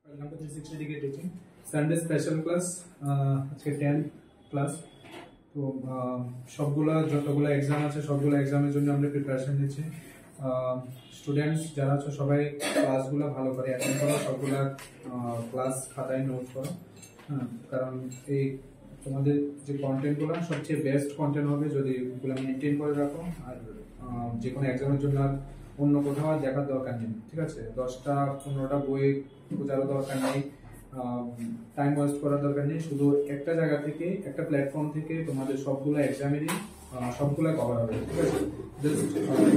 Welcome to 360 degree teaching Sunday special class আজকে 10 class. তো সবগুলা যতগুলো এক্সাম আছে সবগুলো এক্সামের জন্য আমরা প্রিপারেশন নিচ্ছি। স্টুডেন্টস যারা আছে সবাই ক্লাসগুলো ভালো করে অ্যাটেন্ড করো, সবগুলা ক্লাস খাতায় নোট করো। কারণ এই তোমাদের যে কন্টেন্টগুলো সবচেয়ে বেস্ট কন্টেন্ট হবে যদি এগুলো মেনটেন করে রাখো। আর যে কোনো এক্সামের জন্য আর অন্য কোথাও দেখার দরকার নেই, ঠিক আছে? 10টা 15টা বই খোঁজারও দরকার নেই, টাইম ওয়েস্ট করার দরকার নেই। শুধু একটা জায়গা থেকে একটা প্ল্যাটফর্ম থেকে তোমাদের সবগুলো এক্সামেরই সবগুলো কভার হবে, ঠিক আছে? জাস্ট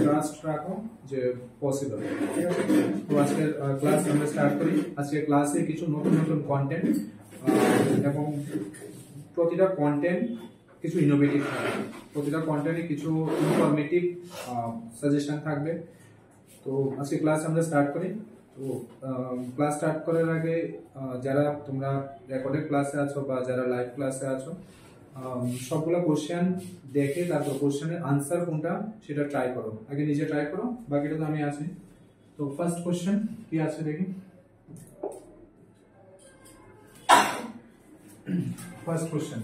ট্রাস্ট রাখো যে পসিবল, ঠিক আছে? তো আজকের ক্লাস আমরা স্টার্ট করি। আজকের ক্লাসে কিছু নতুন নতুন কন্টেন্ট এবং প্রতিটা কন্টেন্ট কিছু ইনোভেটিভ থাকবে, প্রতিটা কন্টেন্টে কিছু ইনফরমেটিভ সাজেশন থাকবে। তো আজকে ক্লাস আমরা স্টার্ট করি। তো ক্লাস স্টার্ট করার আগে যারা তোমরা রেকর্ডেড ক্লাসে আছো বা যারা লাইভ ক্লাসে আছো সবগুলো কোশ্চেন দেখে তারপর কোশ্চেনের আনসার কোনটা সেটা ট্রাই করো। আগে নিজে ট্রাই করো, বাকিটা তো আমি আছি। তো ফার্স্ট কোশ্চেন কি আছে দেখি। First question,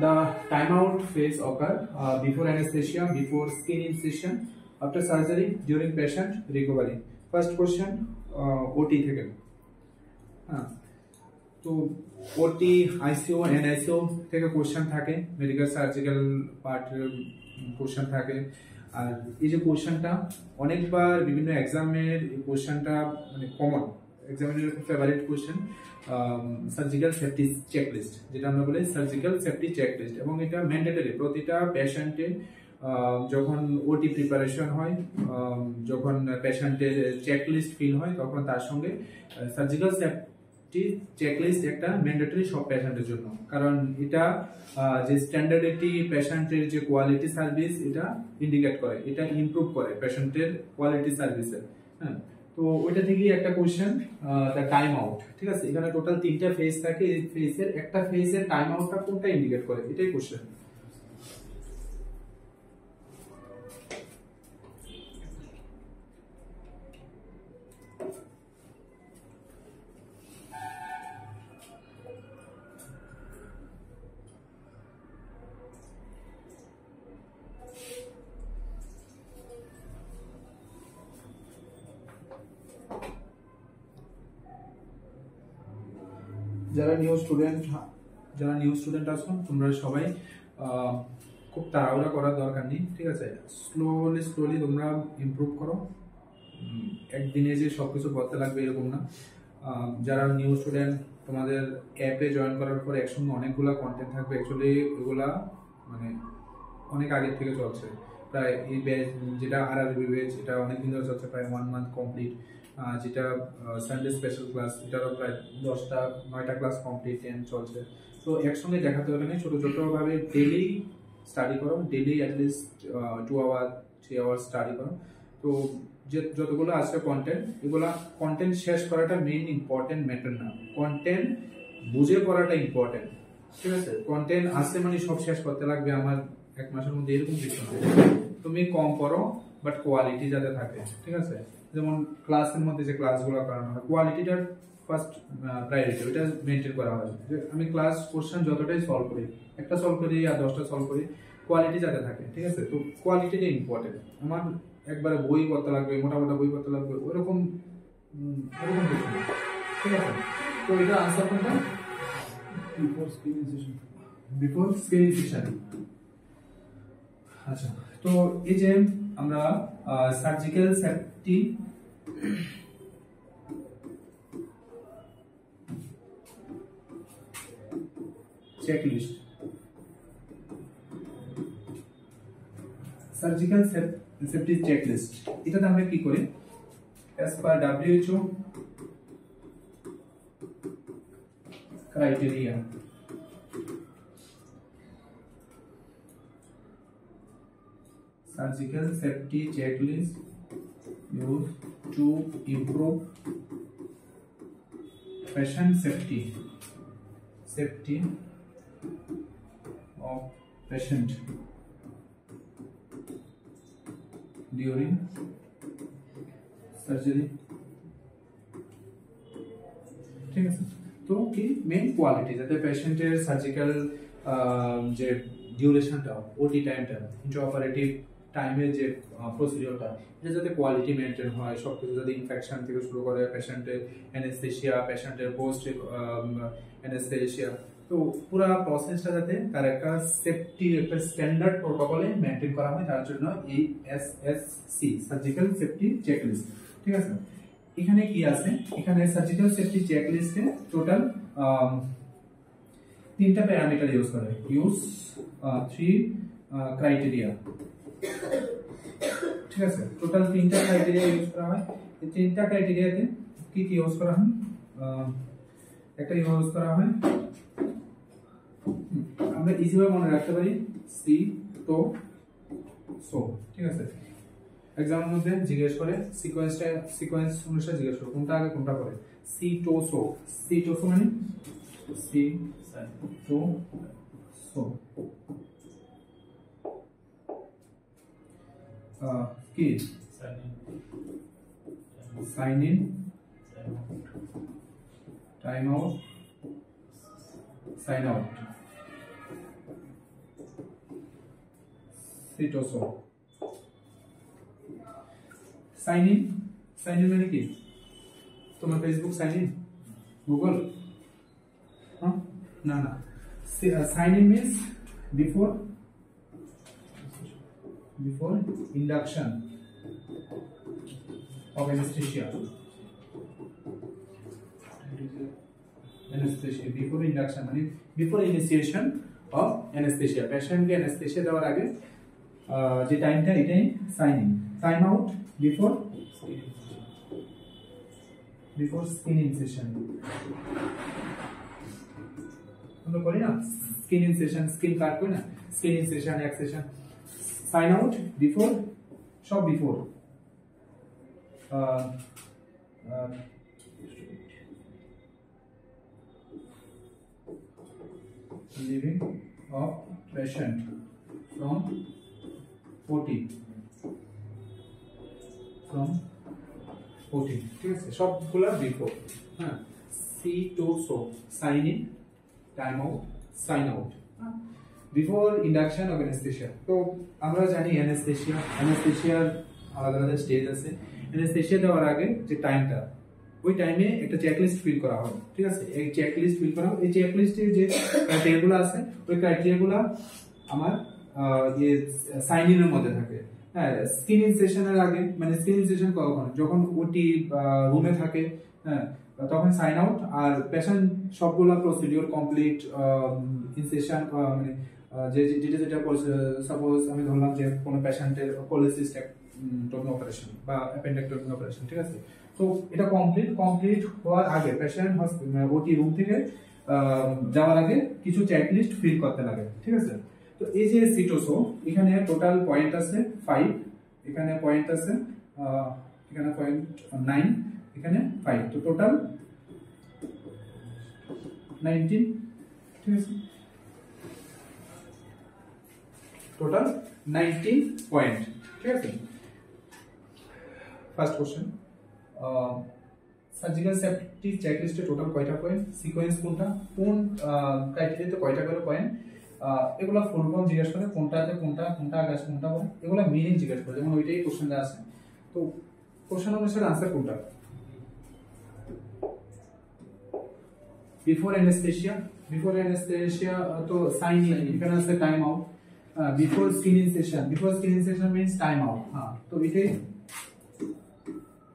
the timeout phase occur before anesthesia, before skin incision, after surgery, during patient recovery. First question OT থেকে। তো ওটি আইসিইউ এন্ড আইসিইউ থেকে কোশ্চেন থাকে, মেডিকেল সার্জিক্যাল পার্টের কোশ্চেন থাকে। আর এই যে কোশ্চেনটা অনেকবার বিভিন্ন এক্সামের এই কোশ্চেনটা মানে কমন এক্সামিনের favourite question, surgical safety checklist, যেটা আমরা বলি সার্জিক্যাল সেফটি চেকলিস্ট। এবং এটা ম্যান্ডেটরি প্রতিটা পেশেন্টের যখন ওটি প্রিপারেশন হয়, যখন পেশেন্টের চেকলিস্ট ফিল হয় তখন তার সঙ্গে সার্জিক্যাল সেফটি চেকলিস্ট একটা ম্যান্ডেটরি সব পেশেন্টের জন্য। কারণ এটা যে স্ট্যান্ডার্ডিটি পেশেন্টের যে কোয়ালিটি সার্ভিস এটা ইন্ডিকেট করে, এটা ইমপ্রুভ করে পেশেন্টের কোয়ালিটি সার্ভিসের। হ্যাঁ, তো ওইটা থেকেই একটা কোশ্চেন, দ্য টাইম আউট, ঠিক আছে? এখানে টোটাল 3টা ফেজ থাকে, এই ফেজের একটা ফেজের টাইম আউটটা কোনটা ইন্ডিকেট করে, এটাই কোশ্চেন। যারা নিউ স্টুডেন্ট আছো তোমরা সবাই খুব তাড়াহুড়া করার দরকার নেই, ঠিক আছে? স্লোলি তোমরা ইমপ্রুভ করো। একদিনে যে সবকিছু করতে লাগবে এরকম না। যারা নিউ স্টুডেন্ট তোমাদের অ্যাপে জয়েন করার পর একসঙ্গে অনেকগুলো কন্টেন্ট থাকবে। অ্যাকচুয়ালি এগুলা মানে অনেক আগের থেকে চলছে, প্রায় এই ব্যাচ যেটা আরআরবি ব্যাচ এটা অনেকদিন ধরে চলছে, প্রায় 1 মান্থ কমপ্লিট। যেটা সানডে স্পেশাল ক্লাস এটারও প্রায় 9টা ক্লাস কমপ্লিট চলছে। তো একসঙ্গে দেখাতে হবে না, ছোট ছোটভাবে ডেইলি স্টাডি করো, daily at least 2 hour 3 hour study করো। তো যে যতগুলো আছে কন্টেন্ট, এগুলা কন্টেন্ট শেষ করাটা মেইন ইম্পর্টেন্ট ম্যাটার না, কন্টেন্ট বুঝে পড়াটা ইম্পর্টেন্ট, ঠিক আছে? কন্টেন্ট আসছে মানে সব শেষ করতে লাগবে আমার 1 মাসের মধ্যে, এরকম কিছু না। তুমি কম পড়ো বাট কোয়ালিটি যাতে থাকে, ঠিক আছে? যেমন ক্লাসের মধ্যে যে ক্লাসগুলো করানো হয় কোয়ালিটিটার ফার্স্ট প্রায়োরিটি, ওইটা মেনটেন করা হয়। যে আমি ক্লাস কোশ্চেন যতটাই সলভ করি, একটা সলভ করি আর 10টা সলভ করি, কোয়ালিটি যাতে থাকে, ঠিক আছে? তো কোয়ালিটিটা ইম্পর্টেন্ট। আমার একবারে বই পড়তে লাগবে, মোটামোটা বই পড়তে লাগবে ওরকম কিছু না, ঠিক আছে? তো এটা আনসার কোনটা? Before skin incision. আচ্ছা, তো এই যে আমরা surgical safety checklist, surgical safety checklist, এটাতে আমরা কি করি? as per WHO criteria, surgical safety checklist used to improve patient safety of patient during surgery ঠিক আছে। তো কি মেন কোয়ালিটি, যাতে পেশেন্টের সার্জিক্যাল যে ডিউরেশনটা, ওটি টাইমটা, ইন্ট্রাঅপারেটিভ টাইমের যে প্রসিডিওরটা, এটা যাতে কোয়ালিটি মেনটেন হয়, সবকিছু যাতে ইনফেকশন থেকে শুরু করে পেশেন্টের অ্যানেস্থেশিয়া, পেশেন্টের পোস্ট অ্যানেস্থেশিয়া, তো পুরো প্রসেসটা যাতে তার একটা সেফটি, একটা স্ট্যান্ডার্ড প্রোটোকলে মেনটেন করা হয়, তার জন্য এই SSC সার্জিক্যাল সেফটি চেকলিস্ট। ঠিক আছে। এখানে কি আছে, এখানে সার্জিক্যাল সেফটি চেকলিস্টে টোটাল 3টা প্যারামিটার ইউজ করে, ইউজ 3 ক্রাইটেরিয়া। ঠিক আছে, টোটাল 3টা ক্রাইটেরিয়া ইউজ করা হয়। এই 3টা ক্রাইটেরিয়াতে কি কি ইউজ করা হয়, একটা ইউজ করা হয়, আমরা ইজিভাবে মনে রাখতে পারি, সি তো সো। ঠিক আছে, এক্সামের মধ্যে জিজ্ঞেস করে সিকোয়েন্স অনুসারে জিজ্ঞেস করে কোনটা আগে কোনটা পরে। সি তো সো, সি তো সো মানে সি তো সো কি sign in, time out, sign out, সি তো সো। সাইন ইন মানে কি, তোমার ফেসবুক সাইন ইন, গুগল, না না, sign in means before induction of anesthesia, before induction মানে before initiation of anesthesia, patient কে anesthesia দেওয়ার আগে যে টাইমটা, এটাই sign in. Time out before skin incision, আমরা করি না স্কিন ইনসেশন, স্কিন কাট করি না, skin incision, excision. Sign out before, সব before leaving of patient from OT, ঠিক আছে, সবগুলা বিফোর। হ্যাঁ, সি টু সো, sign in, time out, sign out, before induction of anaesthesia. তো আমরা জানি অ্যানেস্থেশিয়ার আলাদা আলাদা স্টেজ আছে। অ্যানেস্থেশিয়া দেওয়ার আগে যে টাইমটা, ওই টাইমে একটা চেকলিস্ট ফিল করা হয়। ঠিক আছে, এই চেকলিস্ট ফিল করা হয়। এই চেকলিস্টে যে ক্রাইটেরিয়াগুলো আছে, ওই ক্রাইটেরিয়াগুলো আমার সাইন ইনের মধ্যে থাকে। হ্যাঁ, স্কিন ইনসেশনের আগে, মানে স্কিন ইনসেশন কখন, যখন ওটি রুমে থাকে, হ্যাঁ, তখন সাইন আউট। আর পেশেন্ট সবগুলা প্রসিডিওর কমপ্লিট, ইনসেশন মানে যেটা সাপোজ আমি ধরলাম যে কোনো পেশেন্টের কোলেসিস্টেক্টমি অপারেশন বা অ্যাপেন্ডেক্টমি অপারেশন, ঠিক আছে, তো এটা কমপ্লিট হওয়ার আগে পেশেন্ট ওটি রুম থেকে যাওয়ার আগে কিছু চেকলিস্ট ফিল করতে লাগে। ঠিক আছে, তো এই যে সিটোসো, এখানে টোটাল পয়েন্ট আছে 5, এখানে পয়েন্ট আছে এখানে পয়েন্ট 9, এখানে 5, তো টোটাল 19। ঠিক আছে, টোটাল 19 পয়েন্ট। ঠিক আছে, ফার্স্ট কোশ্চেন, সার্জিক্যাল সেফটি চেকলিস্টে টোটাল কয়টা পয়েন্ট, সিকোয়েন্স কোনটা, কোন ক্রাইটেরিয়াতে কয়টা করে পয়েন্ট, এগুলা ফুল ফর্ম জিজ্ঞেস করে, কোনটাতে কোনটা আগে আসে কোনটা পরে, এগুলা মিনিং জিজ্ঞেস করে, যেমন ওইটাই কোশ্চেনটা আছে। তো কোশ্চেন অনুসারে আনসার কোনটা, বিফোর অ্যানেস্থেশিয়া তো সাইন ইন, এখানে আছে time out. Before skin incision means time out. হ্যাঁ, তো এটাই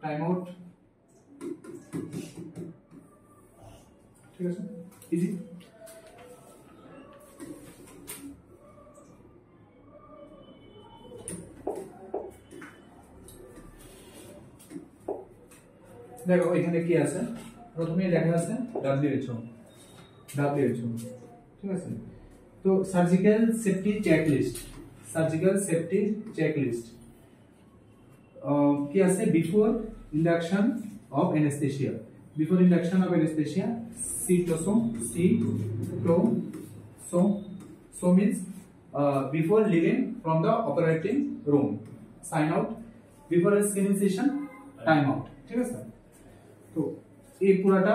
টাইম আউট। ঠিক আছে, ইজি। দেখো এখানে কি আছে, প্রথমে লেখা আছে WHO। ঠিক আছে, তো সার্জিক্যাল সেফটি চেকলিস্ট কি আছে, বিফোর ইন্ডাকশন অফ অ্যানেস্থেশিয়া, সিটোসো, so means before leaving from the operating room, sign out, before a skin incision, time out। ঠিক আছে, তো এই পুরাটা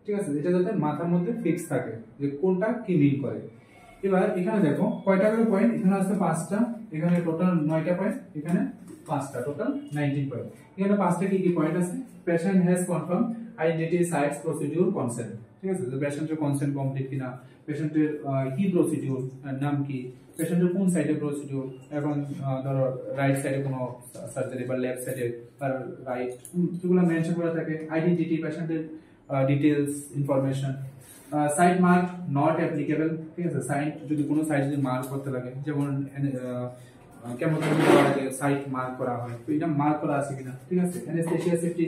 ঠিক আছে, এটা যাতে মাথার মধ্যে ফিক্স থাকে যে কোনটা কি মিন করে। এবার এখানে দেখো কয়টা করে পয়েন্ট, এখানে আছে 5টা, এখানে টোটাল 9টা পয়েন্ট, এখানে 5টা, টোটাল 19 পয়েন্ট। এখানে 5টা কি কি পয়েন্ট আছে? Patient has confirm identity, sites, procedure, consent. ঠিক আছে, যে পেশেন্টের কনসেন্ট কমপ্লিট কিনা, পেশেন্টের কি প্রসিডিউর, নাম কি, পেশেন্টের কোন সাইডে প্রসিডিউর, এখন ধরো রাইট সাইডে কোনো সার্জারি বা লেফট সাইডে তার রাইট, যেগুলো মেনশন করা থাকে, আইডেন্টিটি, পেশেন্টের details information, side mark not applicable. ঠিক আছে, সাইড যদি কোনো সাইড যদি মার্ক করতে লাগে, যেমন কেমোথেরাপি দেওয়ার আগে সাইড মার্ক করা হয়, তো এটা মার্ক করা আছে কিনা। ঠিক আছে, anaesthesia safety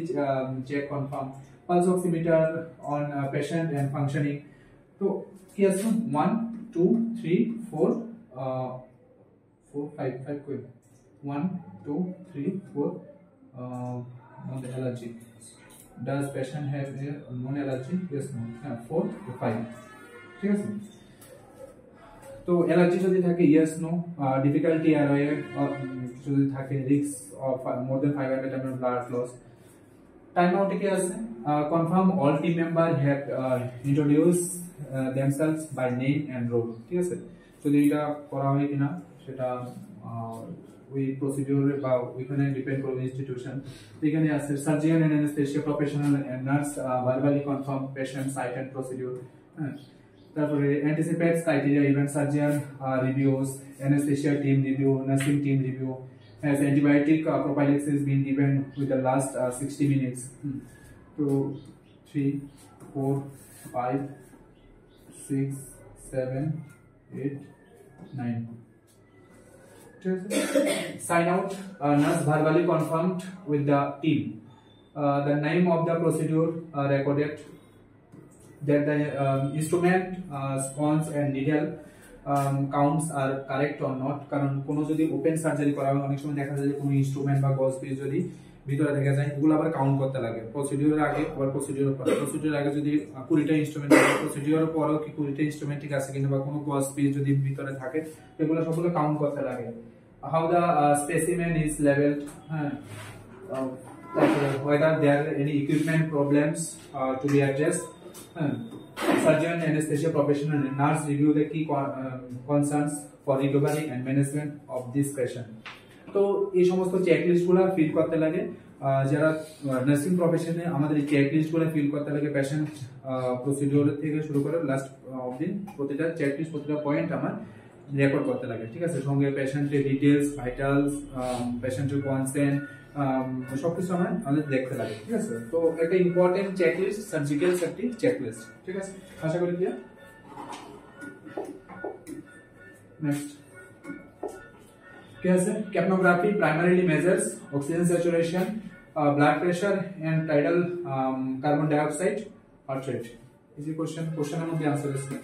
check confirm, pulse oximeter on patient and functioning. তো কি আছে 1 2 3 4 4 5 5 কই 1 2 3 4 on the allergy. Does patient have a known allergy? Yes, no. 4 to 5. ঠিক আছে, তো অ্যালার্জি যদি থাকে ইয়েস নো, ডিফিকাল্টি অ্যারোয়ে যদি থাকে, risk of more than 500 ml blood loss. Time আউটে কি আছে? Confirm all team member have introduce themselves by name and role. ঠিক আছে, যদি এটা করা হয় কিনা সেটা ওই প্রসিডিউর বা ওইখানে ডিপেন্ড করবে ইনস্টিটিউশন। এখানে আছে surgeon and anaesthesia professional and nurse verbally confirm patient site and procedure. হ্যাঁ, তারপরে anticipates criteria event surgeon reviews, anaesthesia team review, nursing team review. Has antibiotic prophylaxis been given with the last 60 minutes? 2 3 4 5 6 7 8 9. Sign out, nurse verbally confirmed with the team. The name of the procedure recorded, that the instrument, sponge and needle counts are correct or not. কারণ কোনো যদি open surgery করা হয় অনেক সময় দেখা যায় যে কোনো ইনস্ট্রুমেন্ট বা গজ পিস যদি ভিতরে দেখা যায়, এগুলো আবার কাউন্ট করতে লাগে প্রসিডিউরের আগে আবার প্রসিডিউরের পরে। প্রসিডিউরের আগে যদি 20টা ইনস্ট্রুমেন্ট থাকে, প্রসিডিউরের পরেও কি 20টা ইনস্ট্রুমেন্ট ঠিক আছে কিনা বা কোনো গজ পিস যদি ভিতরে থাকে, এগুলো সবগুলো কাউন্ট করতে লাগে। How the specimen is levelled, হ্যাঁ, whether there are any equipment problems to be addressed, surgeon, anesthesia professional and nurse review the key concerns for recovery and management of this patient. তো এই সমস্ত চেকলিস্টগুলো feel করতে লাগে। যারা nursing প্রফেশনে আমাদের এই চেকলিস্টগুলো ফিল করতে লাগে, পেশেন্ট প্রসিডিউর থেকে শুরু করে লাস্ট অবধি প্রতিটা চেকলিস্ট, প্রতিটা পয়েন্ট আমার রেকর্ড করতে লাগে। ঠিক আছে, সঙ্গে পেশেন্টের ডিটেলস, ভাইটালস, পেশেন্টের কনসেন্ট, সবকিছু আমাদের দেখতে লাগে। ঠিক আছে, তো একটা important checklist, surgical safety checklist. ঠিক আছে, আশা করি ক্লিয়ার। নেক্সট কি আছে? ক্যাপনোগ্রাফি primarily measures oxygen saturation, blood pressure and tidal carbon dioxide heart rate. Easy question, questionের মধ্যে आंसर আছে।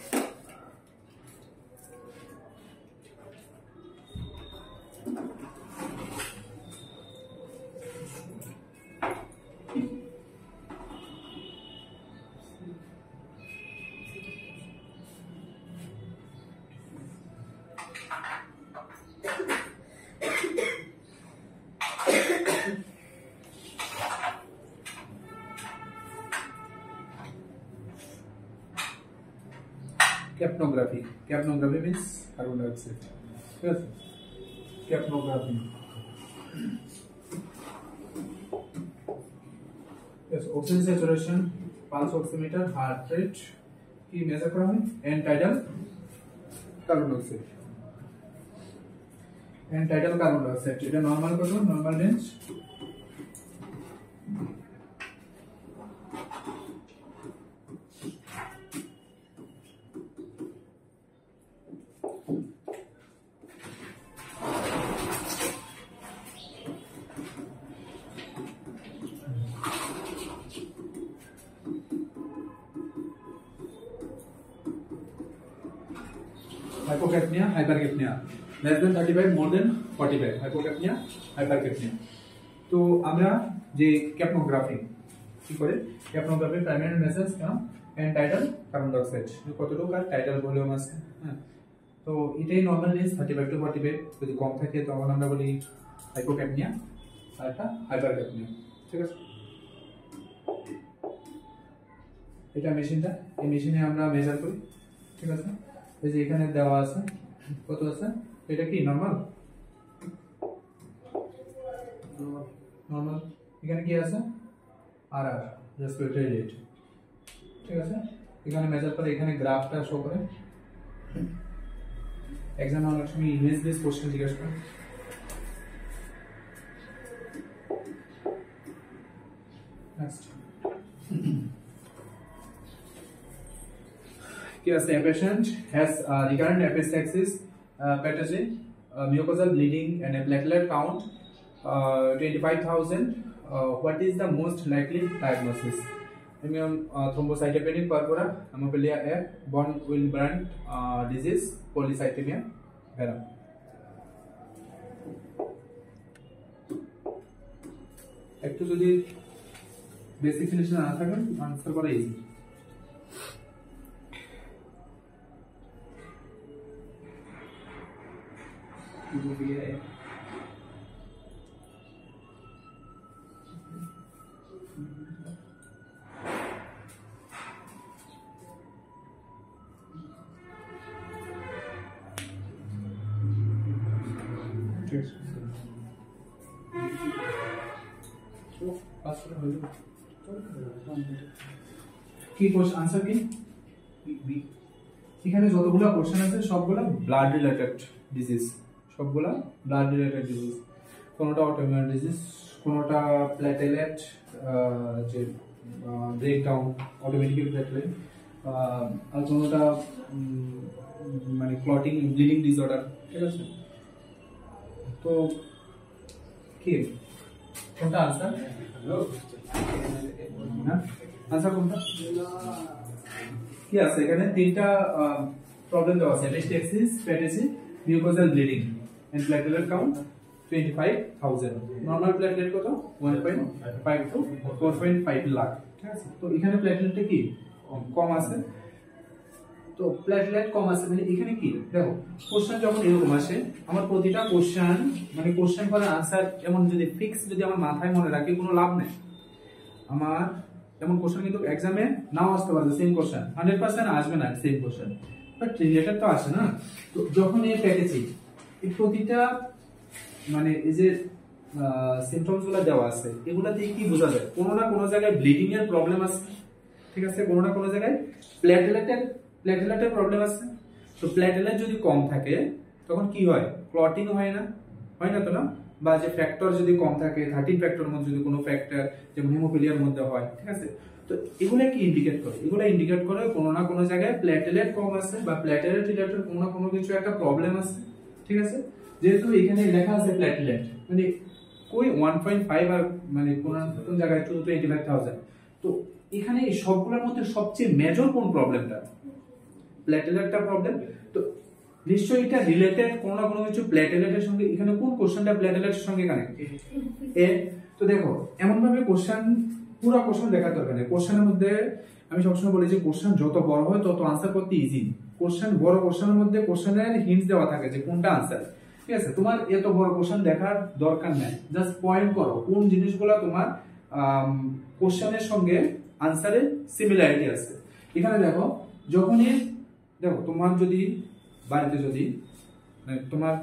Capnography. Capnography means carbon dioxide. Yes. Capnography. Yes. Oxygen saturation, pulse oximeter, heart rate की measure करा है, and tidal carbon dioxide. And tidal carbon dioxide. इधर normal करो, normal range. Hypocapnia, hypercapnia, less than 35, more than 45. Hypocapnia, hypercapnia. তো আমরা যে ক্যাপনোগ্রাফি কি করে, ক্যাপনোগ্রাফি প্রাইমারি মেজার্স কেন এন্ড টাইটাল কার্বন ডাইঅক্সাইড কতটুকু আর টাইটাল ভলিউম আছে। হ্যাঁ, তো এটাই নরমাল রেঞ্জ 35 টু 45। যদি কম থাকে তখন আমরা বলি হাইপোক্যাপনিয়া আর এটা হাইপারক্যাপনিয়া। ঠিক আছে, এটা মেশিনটা, এই মেশিনে আমরা মেজার করি, ঠিক আছে। এই যে এখানে দেওয়া আছে কত আছে, এটা কি নরমাল, নরমাল এখানে কি আছে আর রেসপিরেটরি রেট, ঠিক আছে। এখানে মেজার করে এখানে গ্রাফটা শো করে। এক্সাম অনেক সময় ইমেজ বেস কোশ্চেন জিজ্ঞাসা করে। নেক্সট কি আছে, a patient has recurrent epistaxis, pathology, mucosal bleeding and a platelet count 25,000. What is the most likely diagnosis? Immune thrombocytopenic purpura, hemophilia A, von Willebrand disease, polycythemia vera. একটু যদি basic ফিনিশন না থাকে answer করা easy. কি question answer কি, এখানে যতগুলো question আছে সবগুলো ব্লাড রিলেটেড ডিজিজ, সবগুলো ব্লাড রিলেটেড ডিজিজ, কোনটা অটোইমিউন ডিজিজ, কোনটা প্লেটেলেট যে ব্রেকডাউন অটোমেটিক্যালি প্লেটেলেট, আর কোনটা মানে ক্লটিং ব্লিডিং ডিসঅর্ডার, ঠিক আছে। তো কি কোনটা আনসার, আনসার কোনটা কি আছে, এখানে তিনটা প্রবলেম দেওয়া আছে, epistaxis, pathology, mucosal bleeding and platelet count 25,000, normal platelet কত 1.5 টু 4.5 লাখ, ঠিক আছে। তো এখানে প্লেটলেটটা কি কম আছে, তো প্লেটলেট কম আছে মানে এখানে কি দেখো কোশ্চেন যখন এরকম আসে, আমার প্রতিটা কোশ্চেন মানে কোশ্চেন করে আনসার এমন যদি ফিক্স যদি আমার মাথায় মনে রাখি কোনো লাভ নেই। আমার এমন কোশ্চেন কিন্তু এক্সামে নাও আসতে পারে, সেম কোশ্চেন 100% আসবে না সেম কোশ্চেন, বাট রিলেটেড তো আসে না। তো যখন এই প্যাকেজিং এই প্রতিটা মানে এই যে সিম্পটমস গুলো দেওয়া আছে এগুলাতে কি বোঝা যায়, কোনো না কোনো জায়গায় ব্লিডিং এর প্রবলেম আছে, ঠিক আছে, কোনো না কোনো জায়গায় প্লেটলেটের প্রবলেম আছে। তো প্লেটলেট যদি কম থাকে তখন কি হয়, ক্লটিং হয় না, হয় না তো না, বা যে ফ্যাক্টর যদি কম থাকে 13 ফ্যাক্টরের মধ্যে যদি কোনো ফ্যাক্টর যেমন হেমোফিলিয়ার মধ্যে হয়, ঠিক আছে। তো এগুলা কি ইন্ডিকেট করে, এগুলা ইন্ডিকেট করে কোনো না কোনো জায়গায় প্লেটলেট কম আছে বা প্লেটলেট রিলেটেড কোনো না কোনো কিছু একটা প্রবলেম আছে, ঠিক আছে। যেহেতু এখানে লেখা আছে প্লেটলেট মানে কই 1.5 আর মানে কোন জায়গায় 25,000, তো এখানে এই সবগুলোর মধ্যে সবচেয়ে মেজর কোন প্রবলেমটা, প্লেটলেটটা প্রবলেম। তো নিশ্চয়ই এটা রিলেটেড কোন না কোনো কিছু প্লেটলেটের সঙ্গে, এখানে কোন কোশ্চেনটা প্লেটলেটের সঙ্গে কানেক্ট এ। তো দেখো এমন ভাবে কোশ্চেন পুরো কোশ্চেন দেখার দরকার নেই, কোশ্চেনের মধ্যে আমি সবসময় বলি যে কোশ্চেন যত বড় হয় তত আনসার করতে ইজি। কোশ্চেন বড় কোশ্চেনের মধ্যে কোশ্চেনের হিন্টস দেওয়া থাকে যে কোনটা আনসার, ঠিক আছে। তোমার এত বড় কোশ্চেন দেখার দরকার নেই, জাস্ট পয়েন্ট করো কোন জিনিসগুলো তোমার কোশ্চেনের সঙ্গে আনসারের সিমিলারিটি আছে। এখানে দেখো যখনই দেখো তোমার যদি বাড়িতে যদি তোমার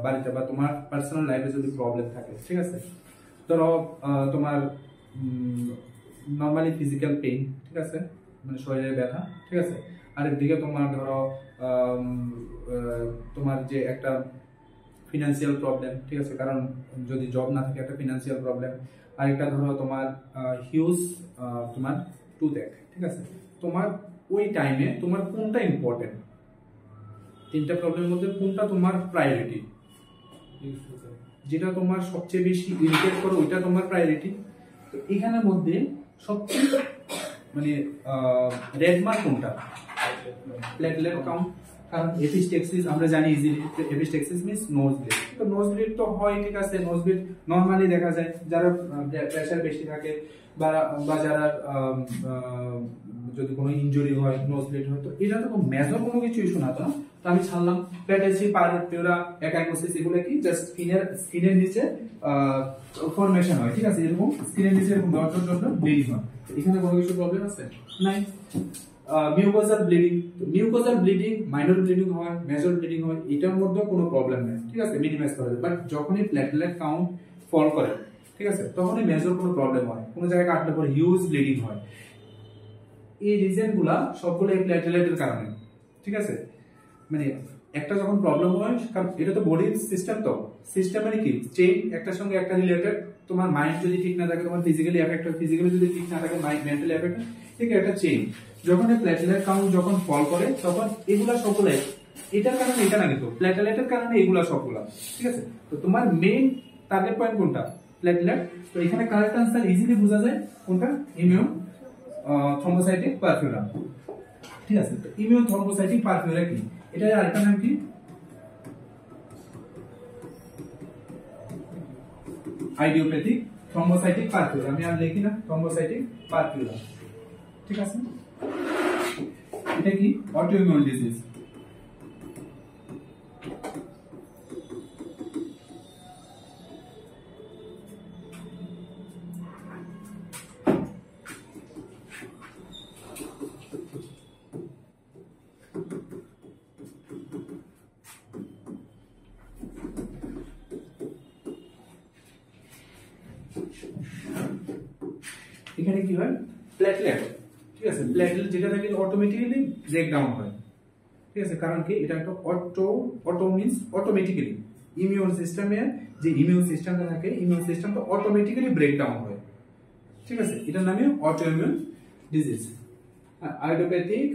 বাড়িতে বা তোমার পার্সোনাল লাইফে যদি প্রবলেম থাকে, ঠিক আছে, ধরো তোমার নর্মালি ফিজিক্যাল পেইন, ঠিক আছে, মানে শরীরে ব্যথা, ঠিক আছে, আরেকদিকে তোমার ধরো তোমার যে একটা ফিনান্সিয়াল প্রবলেম, ঠিক আছে, কারণ যদি জব না থাকে একটা ফিনান্সিয়াল প্রবলেম, আরেকটা ধরো তোমার হিউজ তোমার টুথেক, ঠিক আছে। তোমার ওই টাইমে তোমার কোনটা ইম্পর্টেন্ট, তিনটা প্রবলেমের মধ্যে কোনটা তোমার প্রায়োরিটি, যেটা তোমার সবচেয়ে বেশি ইরিটেট করে ওইটা তোমার প্রায়োরিটি। তো এখানের মধ্যে সবচেয়ে মানে রেড মার্ক কোনটা, প্লেটলেট কাউন্ট, কারণ এপিস্টেক্সিস আমরা জানি ইজিলি, এপিস্টেক্সিস মিন্স নোজ ব্লিড। তো নোজ ব্লিড তো হয়, ঠিক আছে, নোজ ব্লিড নরমালি দেখা যায় যারা প্রেশার বেশি থাকে বা যারা যদি কোনো ইনজুরি হয়, নোজ ব্লিড হয়, তো এটা তো মেজর কোনো কিছু ইস্যু না। তো আমি ছাড়লাম প্যাটেসি, পাইলোরা, একাইমোসিস, এগুলো কি জাস্ট স্কিনের নিচে ফর্মেশন হয়, ঠিক আছে, এরকম স্কিনের নিচে এরকম ডট ডট ডট ব্লিডিং হয়। এখানে কোনো কিছু প্রবলেম আছে নাই। Mucosal bleeding, mucosal bleeding minor bleeding হয়, মেজর ব্লিডিং হয়, এটার মধ্যে কোনো প্রবলেম নেই, ঠিক আছে, মিনিমাইজ করা যায়। বাট যখনই প্লেটলেট কাউন্ট ফল করে, ঠিক আছে, তখনই মেজর কোনো প্রবলেম হয়, কোনো জায়গায় কাটলে পরে হিউজ ব্লিডিং হয়। এই রিজনগুলা সবগুলো এই প্লেটলেটের কারণে, ঠিক আছে। মানে একটা যখন প্রবলেম হয়, কারণ এটা তো বডির সিস্টেম, তো সিস্টেম মানে কি চেইন, একটার সঙ্গে একটা রিলেটেড। তোমার মাইন্ড যদি ঠিক না থাকে, তোমার ফিজিক্যালি এফেক্ট হয়, ফিজিক্যালি যদি ঠিক না থাকে, মেন্টালি এফেক্ট হয়, ঠিক একটা চেইন। যখন এই প্লেটলেট কাউন্ট যখন ফল করে, তখন এগুলা সবগুলো, এটার কারণে এটা না, কিন্তু প্লেটলেটের কারণে এগুলা সবগুলা, ঠিক আছে। তো তোমার মেইন টার্গেট পয়েন্ট কোনটা? প্লেটলেট। তো এখানে কারেক্ট আনসার ইজিলি বোঝা যায় কোনটা, ইমিউন থ্রম্বোসাইটিক পারফিউরা, ঠিক আছে। তো ইমিউন থ্রম্বোসাইটিক পারফিউরা কি? এটা আরেকটা নাম কি? আইডিওপ্যাথিক থ্রম্বোসাইটিক পারফিউরা। আমি আর লিখি না, থ্রম্বোসাইটিক পারফিউরা, ঠিক আছে। এটা কি? Autoimmune disease. এখানে কি হয়? প্লেটলেট, ঠিক আছে, প্লেটলেট যেটা থাকে অটোমেটিক্যালি ব্রেকডাউন হয়, ঠিক আছে। কারণ কি? এটা একটা অটো মিন্স অটোমেটিক্যালি ইমিউন সিস্টেমে যে ইমিউন সিস্টেমটা থাকে, ইমিউন সিস্টেমটা অটোমেটিক্যালি ব্রেকডাউন হয়, ঠিক আছে। এটার নামে অটোইমিউন ডিজিজ, আইডিওপ্যাথিক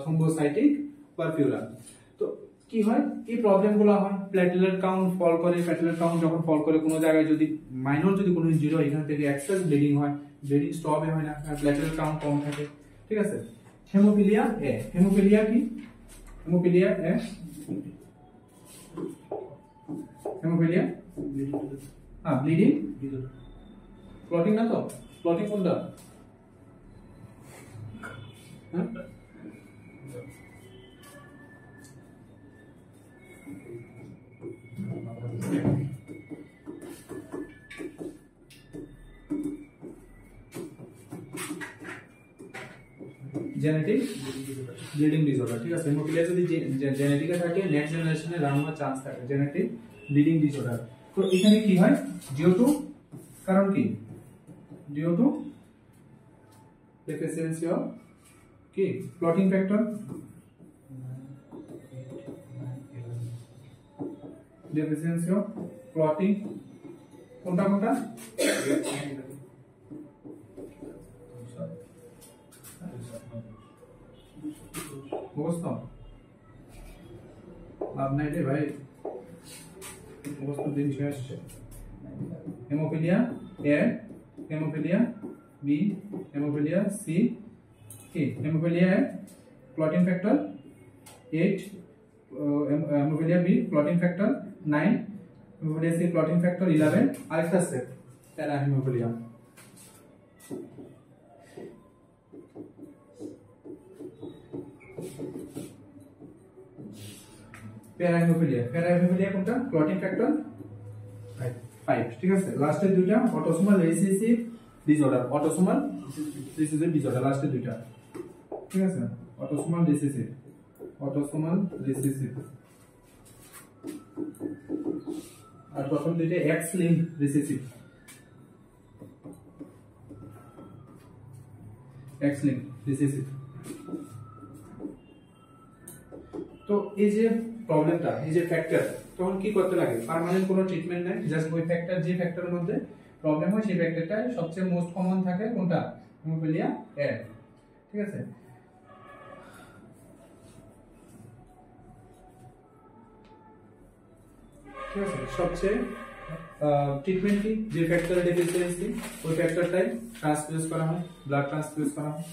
থ্রম্বোসাইটিক পারফিউরা। তো কি হয়? এই প্রবলেমগুলো হয়, প্লেটলেট কাউন্ট ফল করে, প্লেটলেট কাউন্ট যখন ফল করে, কোনো জায়গায় যদি মাইনর যদি কোনো ইনজুরি হয়, এখান থেকে এক্সেস ব্লিডিং হয়, ব্লিডিং স্টপ হয় না, প্লেটলেট কাউন্ট কম থাকে, ঠিক আছে। হেমোফিলিয়া এ, হেমোফিলিয়া কি? Haemophilia A, haemophilia bleeding, clotting না, তো ক্লটিং কোনটা? জেনেটিক ব্লিডিং ডিসঅর্ডার, ঠিক আছে। হেমোফিলিয়া যদি জেনেটিকে থাকে, নেক্সট জেনারেশনে রান হওয়ার চান্স থাকে, জেনেটিক ব্লিডিং ডিসঅর্ডার। তো এখানে কি হয়? ডিও2, কারণ কি? ডিও2 ডেফিসিয়েন্সি অফ কি clotting factor, deficiency of clotting, কোনটা কোনটা? মুখস্থ লাভ নাই রে ভাই, মুখস্থ দিন শেষ। Haemophilia A, haemophilia B, haemophilia C কি? Haemophilia A clotting factor 8, haemophilia B clotting factor 9, haemophilia C clotting factor 11। আরেকটা স্টেপ প্যারা হেমোফিলিয়া। প্যারাহেমোফিলিয়া কোনটা? ক্লটিং ফ্যাক্টর 5, ঠিক আছে। লাস্টের দুইটা autosomal recessive disorder, autosomal recessive disorder, লাস্টের দুইটা, ঠিক আছে। অটোসোমাল রিসেসিভ, অটোসোমাল রিসেসিভ, আর প্রথম দুইটা x link recessive, x link recessive. তো এই যে প্রবলেমটা, এই যে ফ্যাক্টর, তখন কি করতে লাগে? পার্মানেন্ট কোনো ট্রিটমেন্ট নাই, জাস্ট ওই ফ্যাক্টর, যে ফ্যাক্টরের মধ্যে প্রবলেম হয় সেই ফ্যাক্টরটা সবচেয়ে মোস্ট কমন থাকে কোনটা? হেমোফিলিয়া এ, ঠিক আছে। ঠিক আছে, সবচেয়ে ট্রিটমেন্ট কি? যে ফ্যাক্টরের ডেফিসিয়েন্সি, ওই ফ্যাক্টরটাই ট্রান্সফিউজ করা হয়, ব্লাড ট্রান্সফিউজ করা হয়।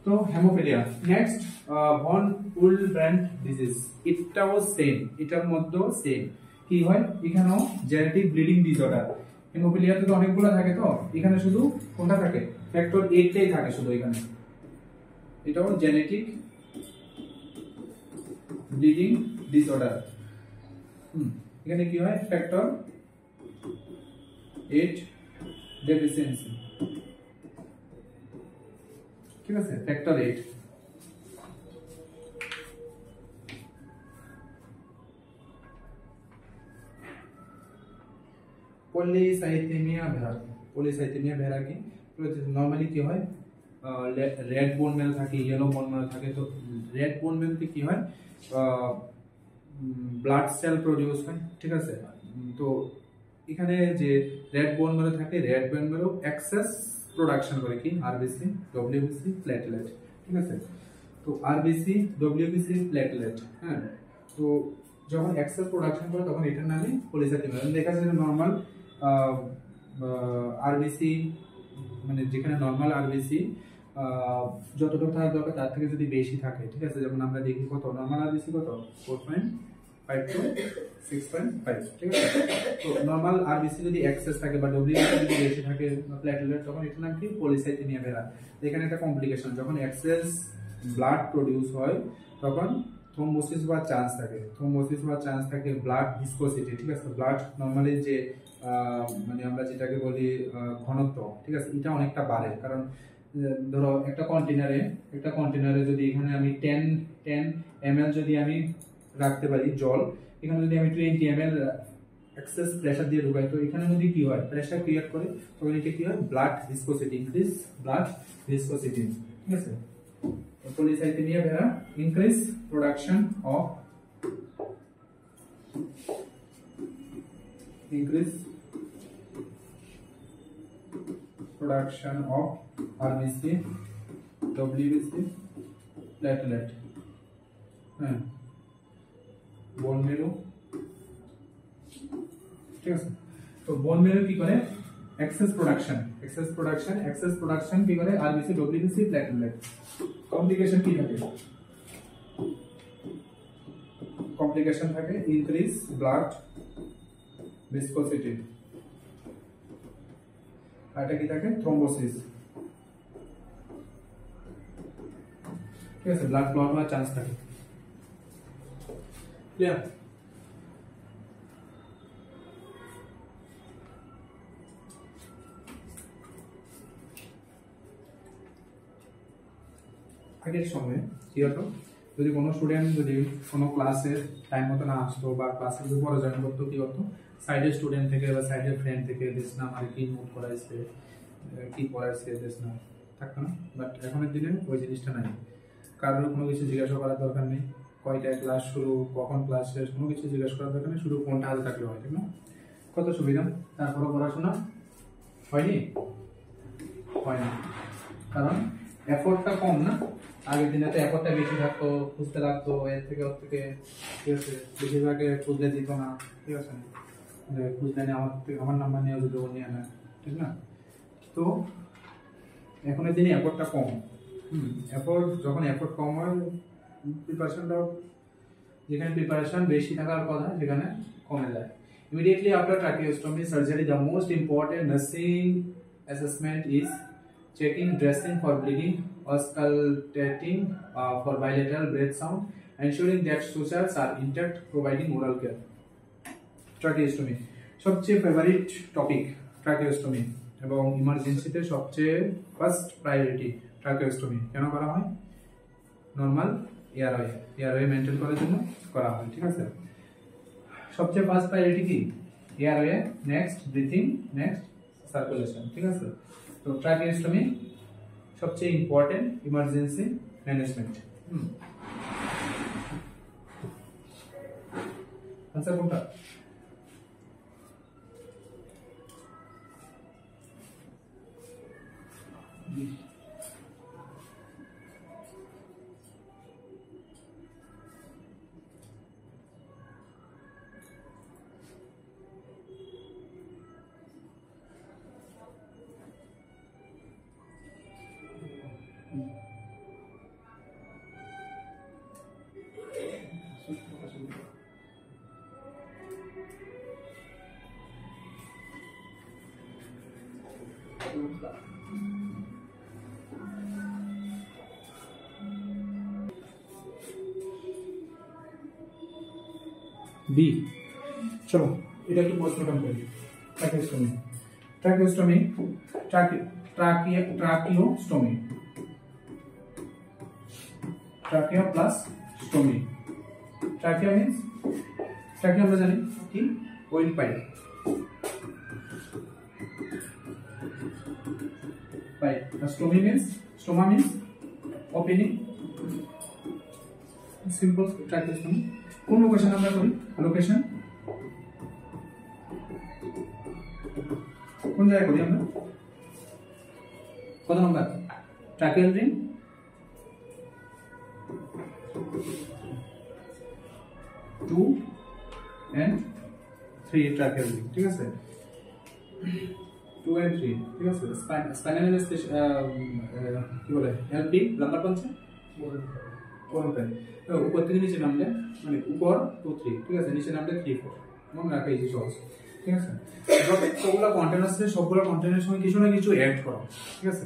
তো হেমোফিলিয়া নেক্সট ভন উইলব্র্যান্ড ডিজিজ, এটাও সেম, এটার মধ্যেও সেম কি হয়, এখানেও জেনেটিক ব্লিডিং ডিসঅর্ডার। হেমোফিলিয়াতে তো অনেকগুলো থাকে, তো এখানে শুধু কোনটা থাকে, ফ্যাক্টর 8 টাই থাকে শুধু এখানে, এটাও জেনেটিক ব্লিডিং ডিসঅর্ডার। এখানে কি হয়, ফ্যাক্টর 8 ডেফিসিয়েন্সি, ঠিক আছে, ফ্যাক্টর 8। পলিসাইথেমিয়া ভেরা, পলিসাইথেমিয়া ভেরা কি নরমালি কি হয়, রেড বোন মেরো থাকে, ইয়েলো বোন মেরো থাকে। তো রেড বোন মেরোতে কি হয়, ব্লাড সেল প্রডিউস হয়, ঠিক আছে। তো এখানে যে রেড বোন মেরো থাকে, রেড বোন মেরো এক্সেস প্রোডাকশন করে কি আরবিসি, ডব্লিউবিসি, প্লেটলেট, ঠিক আছে। তো আরবিসি, ডব্লিউবিসি, প্লেটলেট, হ্যাঁ। তো যখন এক্সেস প্রোডাকশন করে তখন এটার নামে পলিসাইথেমিয়া। দেখা যায় নরমাল আরবিসি, মানে যেখানে নরমাল আরবিসি যতটুকু থাকা দরকার তার থেকে যদি বেশি থাকে, ঠিক আছে, যেমন আমরা দেখি কত নরমাল আরবিসি কত 4.5 to 6.5, ঠিক আছে। তো নরমাল আরবিসি যদি এক্সেস থাকে বা ডব্লিউবিসি যদি বেশি থাকে প্লেটলেট, তখন এটার নাম কি পলিসাইথেমিয়া ভেরা। এখানে একটা কমপ্লিকেশন, যখন এক্সেস ব্লাড প্রডিউস হয় তখন থ্রোম্বোসিস হওয়ার চান্স থাকে, থ্রোম্বোসিস হওয়ার চান্স থাকে, ব্লাড ভিসকোসিটি, ঠিক আছে, ব্লাড নরমালি যে মানে আমরা যেটাকে বলি ঘনত্ব, ঠিক আছে, এটা অনেকটা বাড়ে। কারণ ধরো একটা কন্টেনারে যদি এখানে আমি 10 ml যদি আমি রাখতে পারি জল, এখানে যদি আমি 20 ml এক্সেস প্রেসার দিয়ে ঢুকাই, তো এখানে যদি কি হয়, প্রেসার ক্রিয়েট করে, তখন এটা কি হয়, blood viscosity, increase blood viscosity, ঠিক আছে। Polycythemia vera increase production of RBC, WBC, platelet, হ্যাঁ, বোন মেরু, ঠিক আছে। তো বোন মেরু কি করে, এক্সেস প্রোডাকশন কি করে, আরবিসি, ডব্লিউবিসি, প্লেটলেট। কমপ্লিকেশন কি থাকে, কমপ্লিকেশন থাকে ইনক্রিজ ব্লাড ভিসকোসিটি, আর এটা কি থাকে, থ্রোম্বোসিস, ঠিক আছে, ব্লাড ক্লট হওয়ার চান্স থাকে। ক্লিয়ার? আগের সময় কি হতো, যদি কোনো স্টুডেন্ট যদি কোনো ক্লাসে টাইম মতো না আসতো বা ক্লাসে যদি পরে জয়েন করতো, কি হতো, সাইডের স্টুডেন্ট থেকে বা সাইডের ফ্রেন্ড থেকে দেশ না আর কি নোট করাইছে, কি পড়াইছে দেশ না থাকতো না। বাট এখনের দিনে ওই জিনিসটা নাই, কারোর কোনো কিছু জিজ্ঞাসা করার দরকার নেই, কয়টায় ক্লাস শুরু, কখন ক্লাস শেষ, কোনো কিছু জিজ্ঞাসা করার দরকার নেই, শুধু ফোনটা হাতে থাকলে হয়, ঠিক না? কত সুবিধা। তারপরে পড়াশোনা হয়নি, হয় না, কারণ এফোর্টটা কম না। আগের দিনে তো এফোর্টটা বেশি থাকতো, খুঁজতে লাগতো এর থেকে ওর থেকে, ঠিক আছে, বেশিরভাগে খুঁজলে দিত না, ঠিক আছে, খুঁজলে নিয়ে আমার নাম্বার নিয়ে যদি নিয়ে নেয়, ঠিক না? তো এখনের দিনে এফোর্টটা কম, যখন এফোর্ট কম হয় প্রিপারেশনটাও, যেখানে প্রিপারেশন বেশি থাকার কথা সেখানে কমে যায়। Immediately after tracheostomy surgery, the most important nursing assessment is checking dressing for bleeding, auscultating for bilateral breath sound, ensuring that sutures are intact, providing oral care. Tracheostomy সবচেয়ে ফেভারিট টপিক ট্রাকিওস্টমি, এবং ইমার্জেন্সিতে সবচেয়ে first priority ট্রাকিওস্টমি কেন করা হয়, normal airway maintain করার জন্য করা হয়, ঠিক আছে। সবচেয়ে ফার্স্ট প্রায়োরিটি কি, airway, next breathing, next circulation, ঠিক আছে। তো ট্রাকিওস্টমি সবচেয়ে ইম্পর্টেন্ট ইমার্জেন্সি ম্যানেজমেন্ট। আনসার কোনটা? বি। চলো এটা একটু পোস্টমর্টম করি। ট্রাকিওস্টমি, ট্রাকিওস্টমি, ট্রাকিওস্টমি, ট্রাকিও প্লাস স্টমি। ট্রাকিও মিন্স, ট্রাকিও আমরা জানি কি well pipe, pipe. Stomy means, stoma means opening. Simple tracheostomy. কোন লোকেশন আমরা করি? লোকেশন কোন জায়গায় করি আমরা? কত number? Tracheal ring 2 and 3 tracheal ring, ঠিক আছে? 2 and 3, ঠিক আছে? স্পাইনাল কি বলে? এলপি লাম্বার পাঞ্চে উপর থেকে নিচে নামলে মানে উপর 2 3, ঠিক আছে? নিচে নামলে 3 4, মনে রাখা ইজি সহজ, ঠিক আছে? যতগুলো কন্টেন্ট আছে সবগুলো কন্টেন্টের সঙ্গে কিছু না কিছু অ্যাড করো, ঠিক আছে?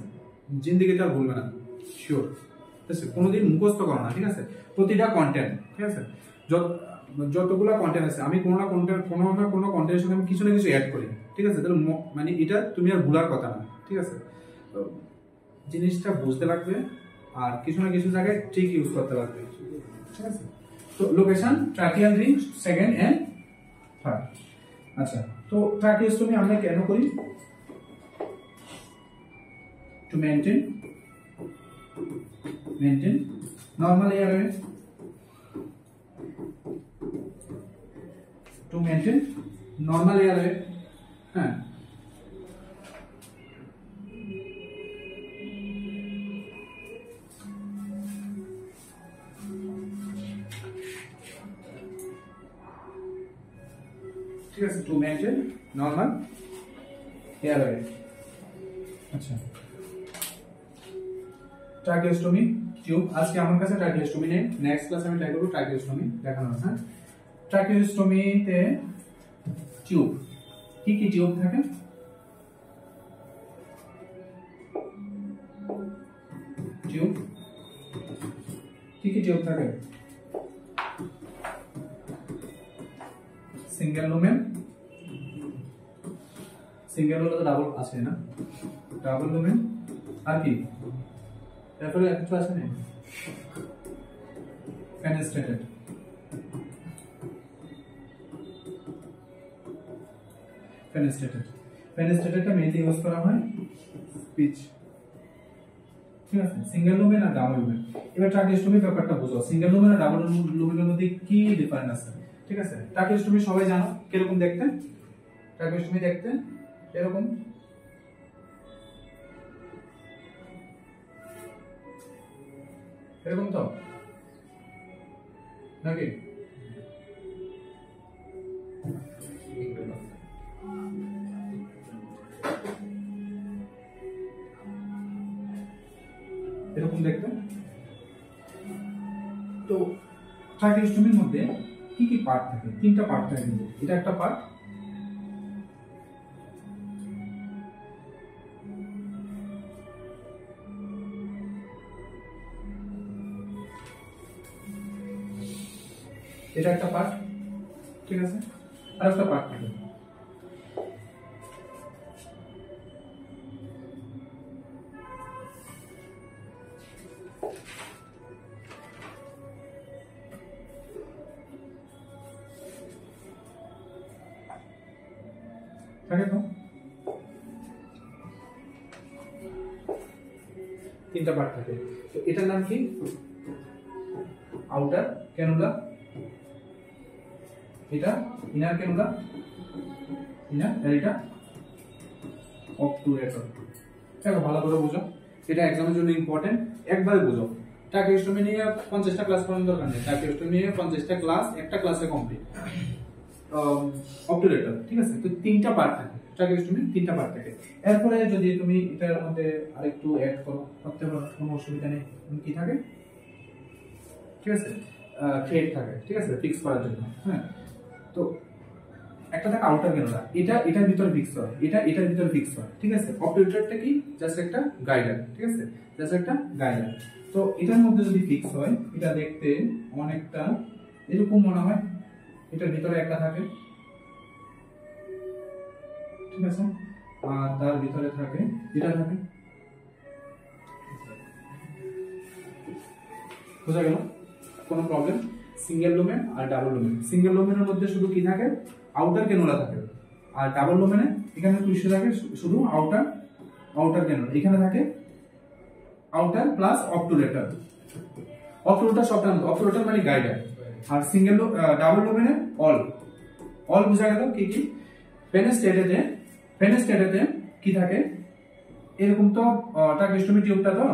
জিন্দেগিতে আর ভুলবে না, শিওর, ঠিক আছে? কোনোদিন মুখস্থ করো না, ঠিক আছে? প্রতিটা কন্টেন্ট, ঠিক আছে? যতগুলো কন্টেন্ট আছে আমি কোনো না কোনো কন্টেন্টের সঙ্গে আমি কিছু না কিছু অ্যাড করি, ঠিক আছে? তাহলে মানে এটা তুমি আর ভুলার কথা না, ঠিক আছে? তো জিনিসটা বুঝতে লাগবে আর কিছু না কিছু জায়গায় ট্রিক ইউজ করতে লাগবে, ঠিক আছে? তো location tracheal ring second and third. আচ্ছা, তো ট্রাকিওস্টমি আমরা কেন করি? To maintain normal airway, to maintain normal airway. হ্যাঁ, ঠিক আছে? To maintain normal airway. আচ্ছা, ট্রাকিওস্টমি টিউব। আজকে আমার কাছে ট্রাকিওস্টমি নেই, নেক্সট ক্লাসে আমি ট্রাই করব ট্রাকিওস্টমি দেখানোর। হ্যাঁ, ট্রাকিওস্টমিতে টিউব, কি কি টিউব থাকে? টিউব কি কি টিউব থাকে? সিঙ্গেল লুমেন, সিঙ্গেল হলে তো ডাবল আছে না? ডাবল লুমেন আর কি? তারপরে কিছু আছে না? ফেনেস্ট্রেটেড, ফেনেস্ট্রেটেডটা মেইনলি ইউজ করা হয় স্পিচ, ঠিক আছে? সিঙ্গেল লুমেন আর ডাবল লুমেন। এবার ট্রাকিওস্টমির ব্যাপারটা বুঝো। সিঙ্গেল লুমেন আর ডাবল লুমেনের মধ্যে কি ডিফারেন্স আছে, ঠিক আছে? ট্রাকিওস্টমি সবাই জানো কিরকম দেখতে? ট্রাকিওস্টমি দেখতে এরকম, এরকম তো নাকি? এরকম দেখতে। তো ট্রাকিওস্টমির মধ্যে কি কি পার্ট থাকে? 3টা পার্ট থাকে কিন্তু। এটা একটা পার্ট, এটা একটা পার্ট, ঠিক আছে? আর একটা পার্ট থাকে থাকে তো 3টা পার্ট থাকে। তো এটার নাম কি? আউটার ক্যানুলা, এটা ইনার ক্যানুলা, ইনার, আর এটা অবটুরেটর। দেখো ভালো করে বুঝো, এটা এক্সামের জন্য ইম্পর্টেন্ট, একবারে বুঝো। ট্রাকিওস্টমি নিয়ে 50টা ক্লাস করার দরকার নেই। ট্রাকিওস্টমি নিয়ে 50টা ক্লাস একটা ক্লাসে কমপ্লিট। অবটুরেটর, ঠিক আছে? তো 3টা পার্ট থাকে ট্রাকিওস্টমি, 3টা পার্ট থাকে। এরপরে যদি তুমি এটার মধ্যে আরেকটু অ্যাড করতে পারো, কোনো অসুবিধা নেই। কি থাকে? ঠিক আছে, থ্রেড থাকে, ঠিক আছে, ফিক্স করার জন্য। হ্যাঁ, তো একটা থাকে আউটার ক্যানুলা, এটার ভিতরে ফিক্স হয়, এটার ভিতরে ফিক্স হয়, ঠিক আছে? অবটুরেটরটা কি? জাস্ট একটা গাইডার, ঠিক আছে? জাস্ট একটা গাইডার। তো এটার মধ্যে যদি ফিক্স হয়, এটা দেখতে অনেকটা এরকম মনে হয়, এটার ভিতরে একটা থাকে, ঠিক আছে, আর তার ভিতরে থাকে এটা থাকে। বোঝা গেল? কোনো প্রবলেম? সিঙ্গেল লুমেন আর ডাবল লুমেন। সিঙ্গেল লুমেনের মধ্যে শুধু কি থাকে, আউটার ক্যানুলা থাকে, আর ডাবল লুমেনে এখানে পৃষ্ঠে থাকে শুধু আউটার ক্যানুলা। এখানে থাকে আউটার প্লাস অবটুরেটর। অবটুরেটর সবটা, অবটুরেটর মানে গাইডার। আর সিঙ্গেল ডাবল লুমেনে অল বোঝা গেল কি কি? ফেনেস্টেটেতে কি থাকে, এরকম তো ট্রাকিওস্টোমি টিউবটা, তো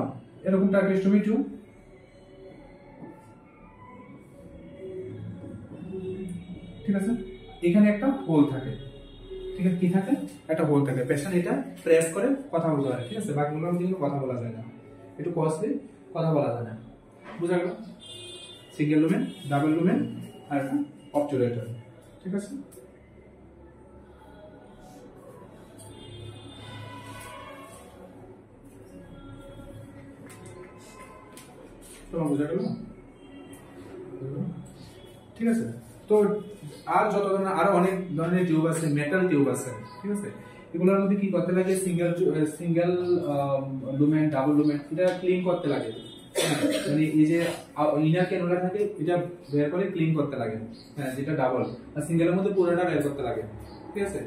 এরকম ট্রাকিওস্টোমি টিউব, ঠিক আছে, এখানে একটা হোল থাকে, ঠিক আছে, কি থাকে, একটা হোল থাকে, পেশেন্ট এটা প্রেস করে কথা বলতে পারে, ঠিক আছে, বাকিগুলো কিন্তু কথা বলা যায় না, একটু কষ্টলি, কথা বলা যায় না। বুঝা গেল? সিঙ্গেল লুমেন, ডাবল লুমেন আর একটা অবটুরেটর, ঠিক আছে। তোমার বোঝা গেল? ঠিক আছে। তো আর যত ধরনের আরো অনেক ধরনের টিউব আছে, মেটাল টিউব আছে, ঠিক আছে, এগুলোর মধ্যে কি করতে লাগে, সিঙ্গেল লুমেন, ডাবল লুমেন, এটা ক্লিন করতে লাগে, মানে এই যে ইনার ক্যানুলা থাকে এটা বের করে ক্লিন করতে লাগে, হ্যাঁ, যেটা ডাবল। আর সিঙ্গেলের মধ্যে পুরোটা বের করতে লাগে, ঠিক আছে।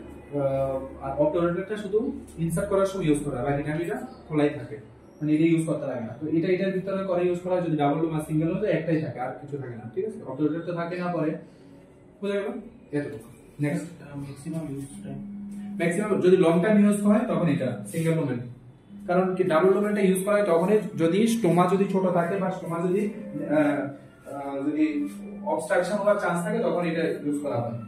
আর অবটুরেটরটা শুধু ইনসার্ট করার সময় ইউজ করা, বাকি টাইমটা খোলাই থাকে, মানে এটা ইউজ করতে লাগে না। তো এটার ভিতরে করে ইউজ করা, যদি ডাবল লুম আর সিঙ্গেল লুম, তো একটাই থাকে, আর কিছু থাকে না, ঠিক আছে। অবটুরেটর তো থাকে না পরে, বুঝা গেল? এতটুকু। নেক্সট, ম্যাক্সিমাম যদি লং টাইম ইউজ হয় তখন এটা সিঙ্গেল লুমেন, কারণ কি ডাবল লুমেনটা ইউজ করা হয় তখনই যদি স্টোমা যদি ছোট থাকে বা স্টোমা যদি অবস্ট্রাকশন হওয়ার চান্স থাকে, তখন এটা ইউজ করা হয়।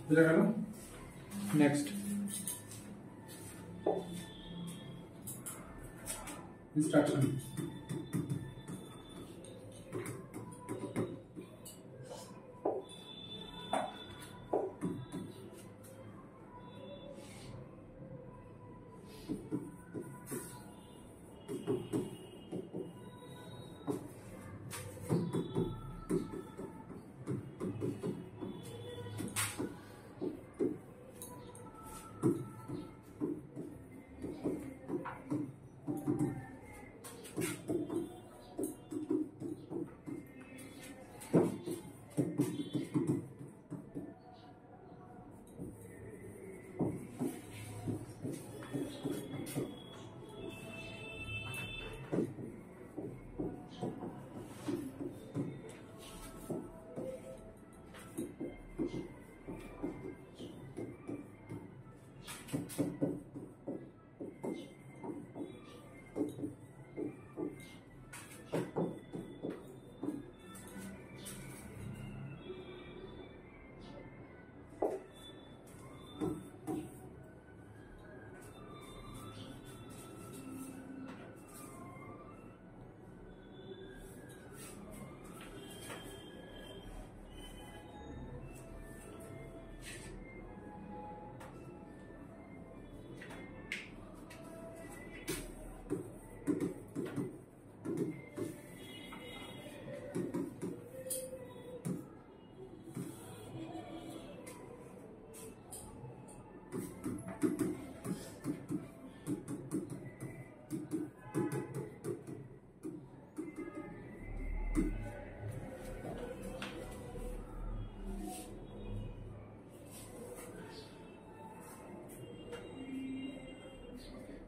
বুঝা গেল? Next, instruction.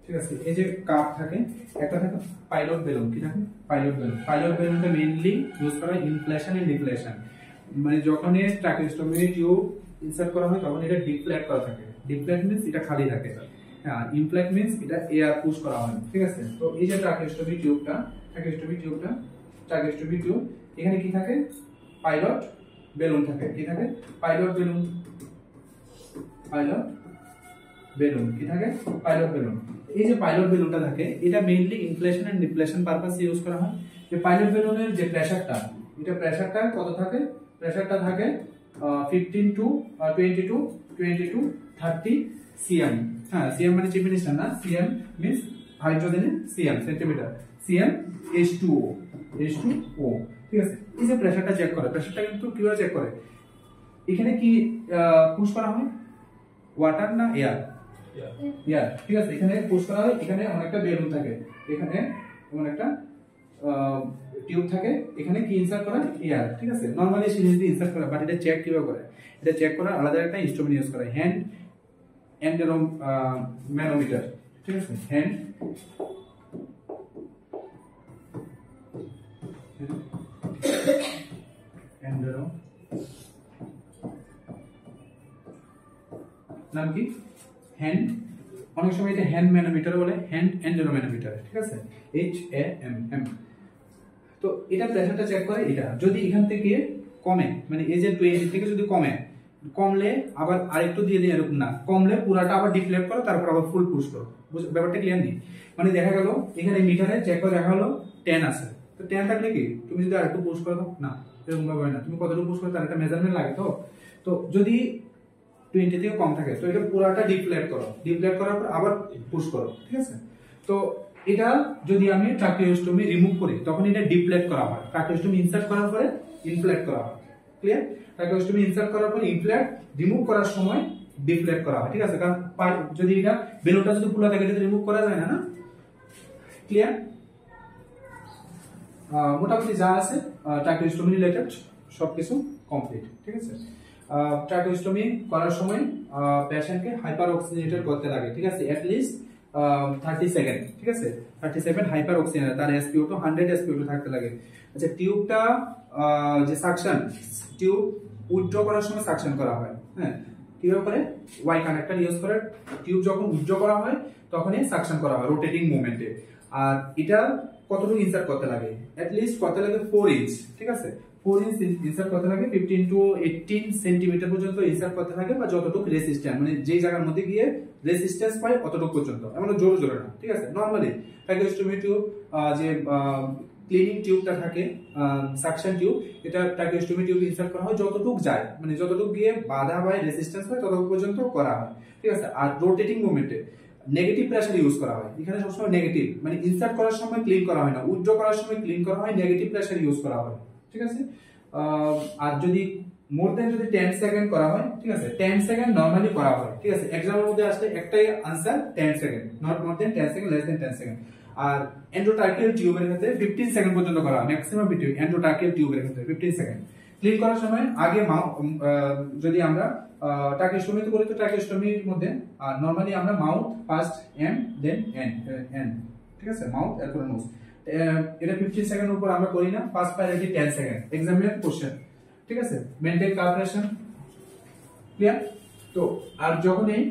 ঠিক আছে। এই যে কাপ থাকে, একটা থাকে পাইলট বেলুন, কি থাকে পাইলট বেলুন। পাইলট বেলুনটা মেইনলি ইউজ করা হয় ইনফ্লেশন এন্ড ডিফ্লেশন, মানে যখন এই ট্রাকিওস্টোমি টিউব ইনসার্ট করা হয় তখন এটা ডিফ্লেট করা থাকে। ডিফ্লেট মিন্স এটা খালি থাকে, আর ইনফ্লেট মিন্স এটা এয়ার পুশ করা হয়, ঠিক আছে। তো এই যে ট্রাকিওস্টোমি টিউব, এখানে কি থাকে, পাইলট বেলুন থাকে, কি থাকে পাইলট বেলুন কি থাকে পাইলট বেলুন। এই যে পাইলট বেলুনটা থাকে এটা মেইনলি ইনফ্লেশন এন্ড ডিফ্লেশন পারপাসে ইউজ করা হয়। যে পাইলট বেলুনের যে প্রেসারটা, এটা প্রেসারটা কত থাকে, প্রেসারটা থাকে 15 to 22 20 to 30 cm। হ্যাঁ, cm মানে চিপ মিনিস্টার না, cm মিন্স হাইড্রোজেনের cm centimetre, cm H2O, H2O। ঠিক আছে, এই যে প্রেসারটা চেক করে, প্রেসারটা কিন্তু কিভাবে চেক করে, এখানে কি পুশ করা হয়, ওয়াটার না এয়ার, এয়ার। ঠিক আছে, এখানে পুশ করা হয়, এখানে অনেকটা বেলুন থাকে, এখানে এমন একটা টিউব থাকে, এখানে কি ইনসার্ট করা, এয়ার। ঠিক আছে, নরমালি সিরিজ দিয়ে ইনসার্ট করা, বাট এটা চেক কিভাবে করে, এটা চেক করার আলাদা একটা ইনস্ট্রুমেন্ট ইউজ করে, হ্যান্ড ম্যানোমিটার। ঠিক আছে, হ্যান্ড নাম কি, হ্যান্ড, অনেক সময় এটা হ্যান্ড ম্যানোমিটার বলে, হ্যান্ড ম্যানোমিটার। ঠিক আছে, HAM। তো এটা প্রেসারটা চেক করে, এটা যদি এখান থেকে কমে, মানে এই যে 20 থেকে যদি কমলে আবার আরেকটু দিয়ে দিই, এরকম না, কমলে পুরাটা আবার ডিফ্লেক্ট করো, তারপর আবার ফুল পুশ করো। ব্যাপারটা ক্লিয়ার নেই, মানে দেখা গেল এখানে মিটারে চেক করে দেখা হলো 10 আছে, তো 10 থাকলে কি তুমি যদি আরেকটু পুশ করো, না এরকম ভাবে হয় না, তুমি কতটুকু পুশ করো তার একটা মেজারমেন্ট লাগে। তো যদি 20 থেকে কম থাকে, তো এটা পুরাটা ডিফ্লেক্ট করো, ডিফ্লেক্ট করার পর আবার পুশ করো। ঠিক আছে, তো এটা যদি আমি ট্রাকিওস্টোমি রিমুভ করি, তখন এটা ডিফ্লেক্ট করা হয়, ট্রাকিওস্টোমি ইনসার্ট করার পরে ইনফ্লেক্ট করা হয়। ক্লিয়ার, ট্রাকিওস্টোমি ইনসার্ট করার পরে ইনফ্লেক্ট, রিমুভ করার সময় ডিফ্লেক্ট করা হয়। ঠিক আছে, কারণ যদি এটা বেলুনটা যদি খোলা থাকে, এটা রিমুভ করা যায় না, না? ক্লিয়ার, মোটামুটি যা আছে ট্রাকিওস্টোমি রিলেটেড সবকিছু কমপ্লিট। ঠিক আছে, ট্রাকিওস্টোমি করার সময় পেশেন্টকে হাইপার অক্সিজেনেটেড করতে লাগে। ঠিক আছে, এট লিস্ট 30 সেকেন্ড। ঠিক আছে, 30 সেকেন্ড হাইপার অক্সিজেন, তার SpO2 100 SpO2 থাকতে লাগে। আচ্ছা, টিউবটা যে সাকশন, টিউব উইথড্র করার সময় সাকশন করা হয়। হ্যাঁ, কিভাবে করে, ওয়াই কানেক্টর ইউজ করে টিউব যখন উইথড্র করা হয় তখনই সাকশন করা হয় রোটেটিং মুভমেন্টে। আর এটা কতটুকু ইনসার্ট করতে লাগে, এট লিস্ট করতে লাগে 4 ইঞ্চ। ঠিক আছে, 4 ইঞ্চ ইনসার্ট করতে লাগে, 15 to 18 সেন্টিমিটার পর্যন্ত ইনসার্ট করতে থাকে, বা যতটুকু রেজিস্ট্যান্স, মানে যে জায়গার মধ্যে গিয়ে রেজিস্ট্যান্স পায় অতটুকু পর্যন্ত, এমন জোরে জোরে না। ঠিক আছে, নরমালি ট্রাকিওস্টোমি টিউব যে ক্লিনিং টিউবটা থাকে, সাকশন টিউব, এটা ট্রাকিওস্টোমি টিউব ইনসার্ট করা হয় যতটুকু যায়, মানে যতটুকু গিয়ে বাধা পায়, রেজিস্ট্যান্স পায়, ততটুকু পর্যন্ত করা হয়। ঠিক আছে, আর রোটেটিং মুভমেন্টে নেগেটিভ প্রেসার ইউজ করা হয়, এখানে সবসময় নেগেটিভ, মানে ইনসার্ট করার সময় ক্লিন করা হয় না, উইথড্র করার সময় ক্লিন করা হয়, নেগেটিভ প্রেসার ইউজ করা হয়। ঠিক আছে, আর যদি মোর দেন যদি 10 সেকেন্ড করা হয়, ঠিক আছে, 10 সেকেন্ড নরমালি করা হয়। ঠিক আছে, এক্সামের মধ্যে আসলে একটাই answer 10 second, not more than 10 second, less than 10 second. আর এন্ডোট্রাকিয়াল টিউবের ক্ষেত্রে 15 সেকেন্ড পর্যন্ত করা হয় ম্যাক্সিমাম, বিটুইন এন্ডোট্রাকিয়াল টিউবের ক্ষেত্রে 15 সেকেন্ড। ক্লিন করার সময় আগে যদি আমরা ট্রাকিওস্টোমি করি, তো ট্রাকিওস্টোমির মধ্যে নরমালি আমরা mouth first, M than n. ঠিক আছে, মাউথ এরপর নোজ, এটা 15 সেকেন্ডের উপর আমরা করি না, first priority 10 second. Examiner question. ঠিক আছে, মেইনটেইন কার্পোরেশন। ক্লিয়ার, তো আর যখন এই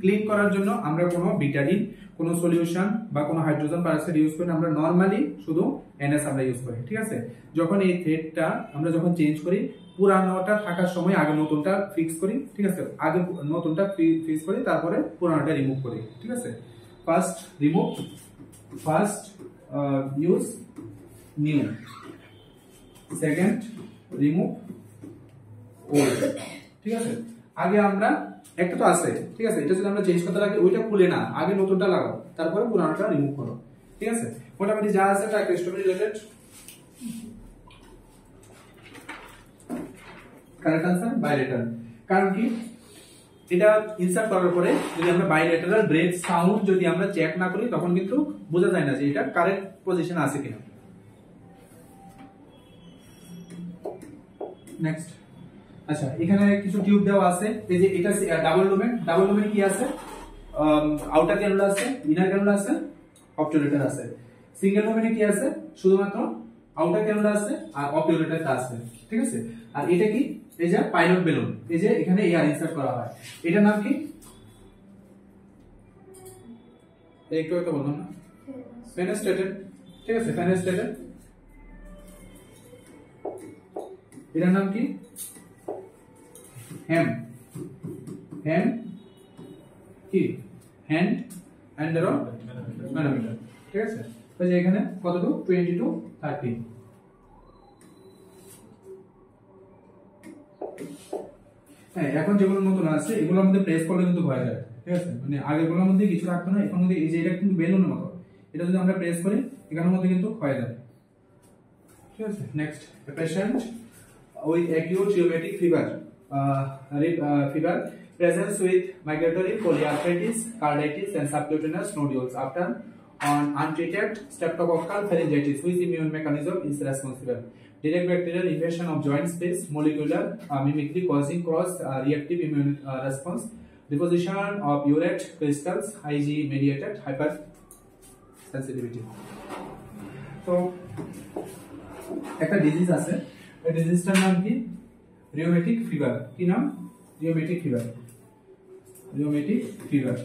ক্লিন করার জন্য আমরা কোনো বিটাডিন, কোনো সলিউশন বা কোনো হাইড্রোজেন পারঅক্সাইড ইউজ করি, আমরা নরমালি শুধু NS আমরা ইউজ করি। ঠিক আছে, যখন এই থ্রেডটা আমরা যখন চেঞ্জ করি, পুরানোটা থাকার সময় আগে নতুনটা ফিক্স করি। ঠিক আছে, আগে নতুনটা ফিক্স করি, তারপরে পুরানোটা রিমুভ করি। ঠিক আছে, first remove, first use new, second remove old. ঠিক আছে, আগে আমরা একটা তো আছে, ঠিক আছে, এটা যদি আমরা চেঞ্জ করতে লাগে, ওইটা খুলে না, আগে নতুনটা লাগাও, তারপরে পুরানোটা রিমুভ করো। ঠিক আছে, মোটামুটি যা আছে ট্রাকিওস্টোমি রিলেটেড। Correct answer bilateral. কারণ কি, এটা ইনসার্ট করার পরে যদি আমরা বাইলেটারাল ব্রেথ সাউন্ড যদি আমরা চেক না করি, তখন কিন্তু বোঝা যায় না যে এটা কারেক্ট পজিশন আছে কিনা। নেক্সট, আচ্ছা, এখানে কিছু টিউব দেওয়া আছে, এই যে এটা ডাবল লুমেন। ডাবল লুমেন কি আছে, আউটার ক্যানুলা আছে, ইনার ক্যানুলা আছে, অবটুলেটর আছে। সিঙ্গেল লুমেনে কি আছে, শুধুমাত্র আউটার ক্যানুলা আছে আর অবটুলেটরটা আছে। ঠিক আছে, আর এটা কি, এই যে পাইলট বেলুন, এই যে এখানে এয়ার ইনসার্ট করা হয়, এটার নাম কি, একটু একটা বললাম না, ফেনেস্ট্রেটেড। ঠিক আছে, ফেনেস্ট্রেটেড, এটার নাম কি, হ্যাম। হ্যাম কি, হ্যান্ড ম্যানোমিটার। ঠিক আছে, তো যে এখানে কতটুকু, 20 to 30। হ্যাঁ, এখন যেগুলো নতুন আছে এগুলোর মধ্যে প্রেস করলে কিন্তু হয়ে যায়, ঠিক আছে, মানে আগেগুলোর মধ্যে কিছু রাখতো না, এখন মধ্যে এই যে এটা কিন্তু বেলুনের মতো, এটা যদি আমরা প্রেস করি এখানের মধ্যে কিন্তু হয়ে যায়, ঠিক আছে। Next, a patient with acute rheumatic fever presents with migratory polyarthritis, carditis and subcutaneous nodules after on untreated streptococcal pharyngitis. Which immune mechanism is responsible? Direct bacterial invasion of joint space, molecular mimicry causing cross reactive immune response, deposition of urate crystals, Ig mediated hypersensitivity. So একটা disease আছে, এই ডিজিজটার নাম কি? Rheumatic fever. কি নাম? Rheumatic fever. Rheumatic fever.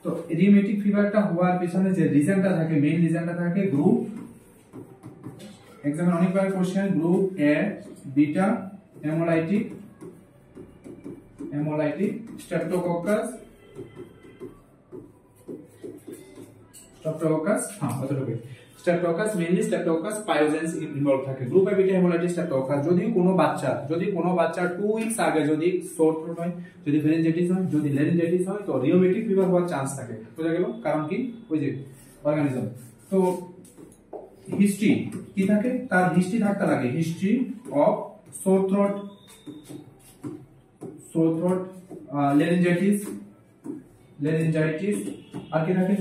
তো rheumatic ফিভারটা হওয়ার পেছনে যে রিজনটা থাকে, মেইন রিজনটা থাকে গ্রুপ, एग्जाम অনেকবার question, group A beta haemolytic streptococcus হ্যাঁ অতটুকু। Streptococcus mainly streptococcus pyogenes involve থাকে। Group A beta haemolytic streptococcus. যদি কোনো বাচ্চা 2 উইকস আগে যদি সোর থ্রোট হয়, যদি ফেরিনজাইটিস হয়, যদি ল্যারিনজাইটিস হয়, তো রিউমেটিক ফিভার হওয়ার চান্স থাকে। বুঝা গেল? কারণ কি? ওই যে অর্গানিজম। তো হিস্ট্রি কি থাকে? তার হিস্ট্রি থাকতে লাগে, history of sore throat, laryngitis আর কি থাকে?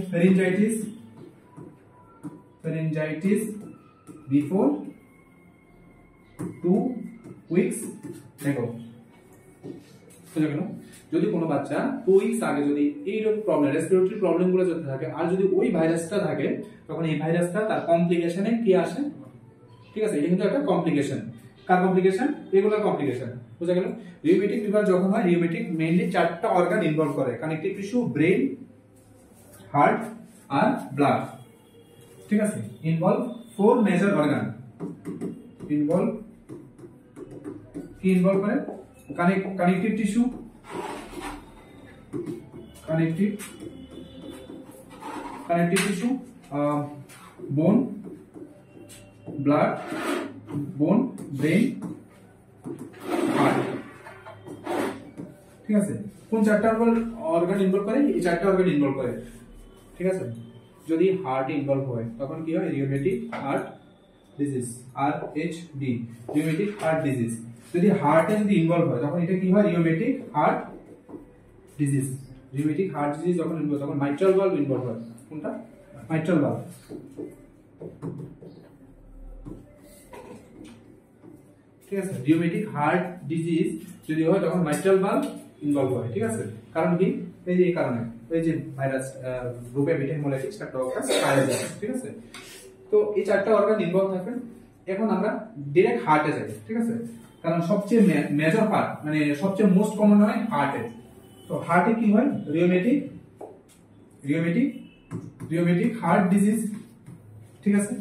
ফেরিনজাইটিস বিফোর 2 উইকস দেখো। বুঝা গেল? যদি কোনো বাচ্চা 2 উইকস আগে যদি এইরকম প্রবলেম, রেসপিরেটরি প্রবলেম গুলো যদি থাকে, আর যদি ওই ভাইরাসটা থাকে, তখন এই ভাইরাসটা তার কমপ্লিকেশনে কি আসে, ঠিক আছে, এটা কিন্তু একটা কমপ্লিকেশন। কার কমপ্লিকেশন? Regular complication. বুঝা গেল? রিউমেটিক ফিভার যখন হয়, রিউমেটিক মেইনলি 4টা অর্গান ইনভলভ করে, কানেকটিভ টিস্যু, ব্রেন, হার্ট আর ব্লাড, ঠিক আছে। Involve 4 major organ. কি ইনভলভ করে? Connective tissue, bone, blood, brain, heart, ঠিক আছে। কোন 4টা অর্গান ইনভলভ করে? এই 4টা অর্গান ইনভলভ করে, ঠিক আছে। যদি হার্ট ইনভলভ হয় তখন কি হয়? Rheumatic heart disease, RHD, rheumatic heart disease. যদি হার্টে যদি ইনভলভ হয় তখন এটা কি হয়? Rheumatic heart disease. Rheumatic heart disease যখন ইনভলভ, তখন মাইট্রাল ভালভ ইনভলভ হয়। কোনটা? মাইট্রাল ভালভ, ঠিক আছে। রিউমেটিক হার্ট ডিজিজ যদি হয় তখন মাইট্রাল ভালভ ইনভলভ হয়, ঠিক আছে। কারণ কি? এই যে এই কারণে, এই যে ভাইরাস গ্রুপে বিটা হেমোলাইটিস স্ট্রেপ্টোককাস পায়োজেন্স, ঠিক আছে। তো এই 4টা অর্গান ইনভলভ থাকে। এখন আমরা ডাইরেক্ট হার্টে যাই, ঠিক আছে, কারণ সবচেয়ে মেজর পার্ট, মানে সবচেয়ে মোস্ট কমন হয় হার্টে। তো হার্টে কি হয়? রিউমেটিক হার্ট ডিজিজ, ঠিক আছে।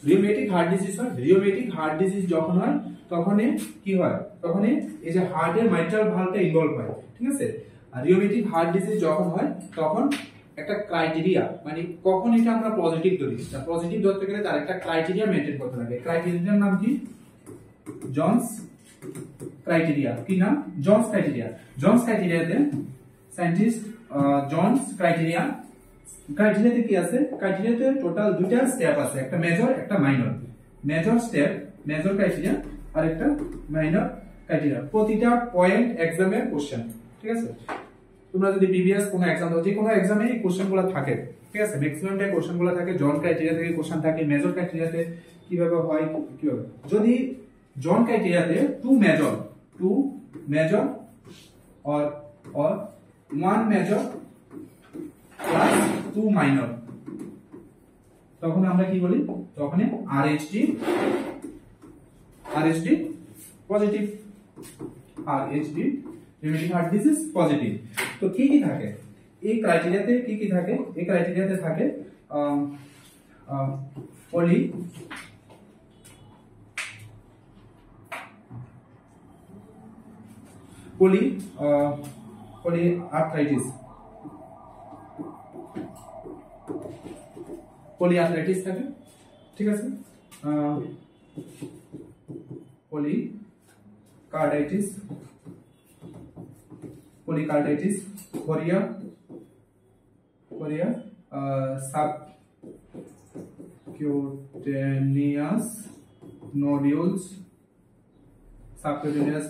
রিউমেটিক হার্ট ডিজিজ হয়। রিউমেটিক হার্ট ডিজিজ যখন হয় তখন কি হয়? তখন এই যে হার্টের মাইট্রাল ভালভটা ইনভলভ হয়, ঠিক আছে। আর রিউমেটিক হার্ট ডিজিজ যখন হয় তখন একটা ক্রাইটেরিয়া, মানে কখন এটা আমরা পজিটিভ ধরি, পজিটিভ ধরতে গেলে তার একটা ক্রাইটেরিয়া মেইনটেইন করতে লাগে। ক্রাইটেরিয়ার নাম কি? Jones criteria. কি নাম? Jones criteria. জনস ক্রাইটেরিয়াতে সায়েন্টিস্ট জনস ক্রাইটেরিয়াতে কি আছে? ক্রাইটেরিয়াতে টোটাল 2টা স্টেপ আছে, একটা মেজর একটা minor. Major step, major criteria, আর একটা মাইনর ক্রাইটেরিয়া। প্রতিটা পয়েন্ট এক্সামের কোশ্চেন, ঠিক আছে। তোমরা যদি প্রিভিয়াস কোনো এক্সাম দাও, যে কোনো এক্সামে এই কোশ্চেনগুলো থাকে, ঠিক আছে। ম্যাক্সিমামটা কোশ্চেনগুলো থাকে। জন ক্রাইটেরিয়া থেকে কোশ্চেন থাকে, মেজর ক্রাইটেরিয়াতে কিভাবে হয়, কিভাবে। যদি জন ক্রাইটেরিয়াতে 2 major or 1 major plus 2 minor, তখন আমরা কি বলি? তখন RHD positive, RHD rheumatic heart disease positive. তো কি কি থাকে এই ক্রাইটেরিয়াতে? কি থাকে এই ক্রাইটেরিয়াতে? থাকে পলিআর্থ্রাইটিস থাকে, ঠিক আছে। পলিকার্ডাইটিস polycarditis, chorea, subcutaneous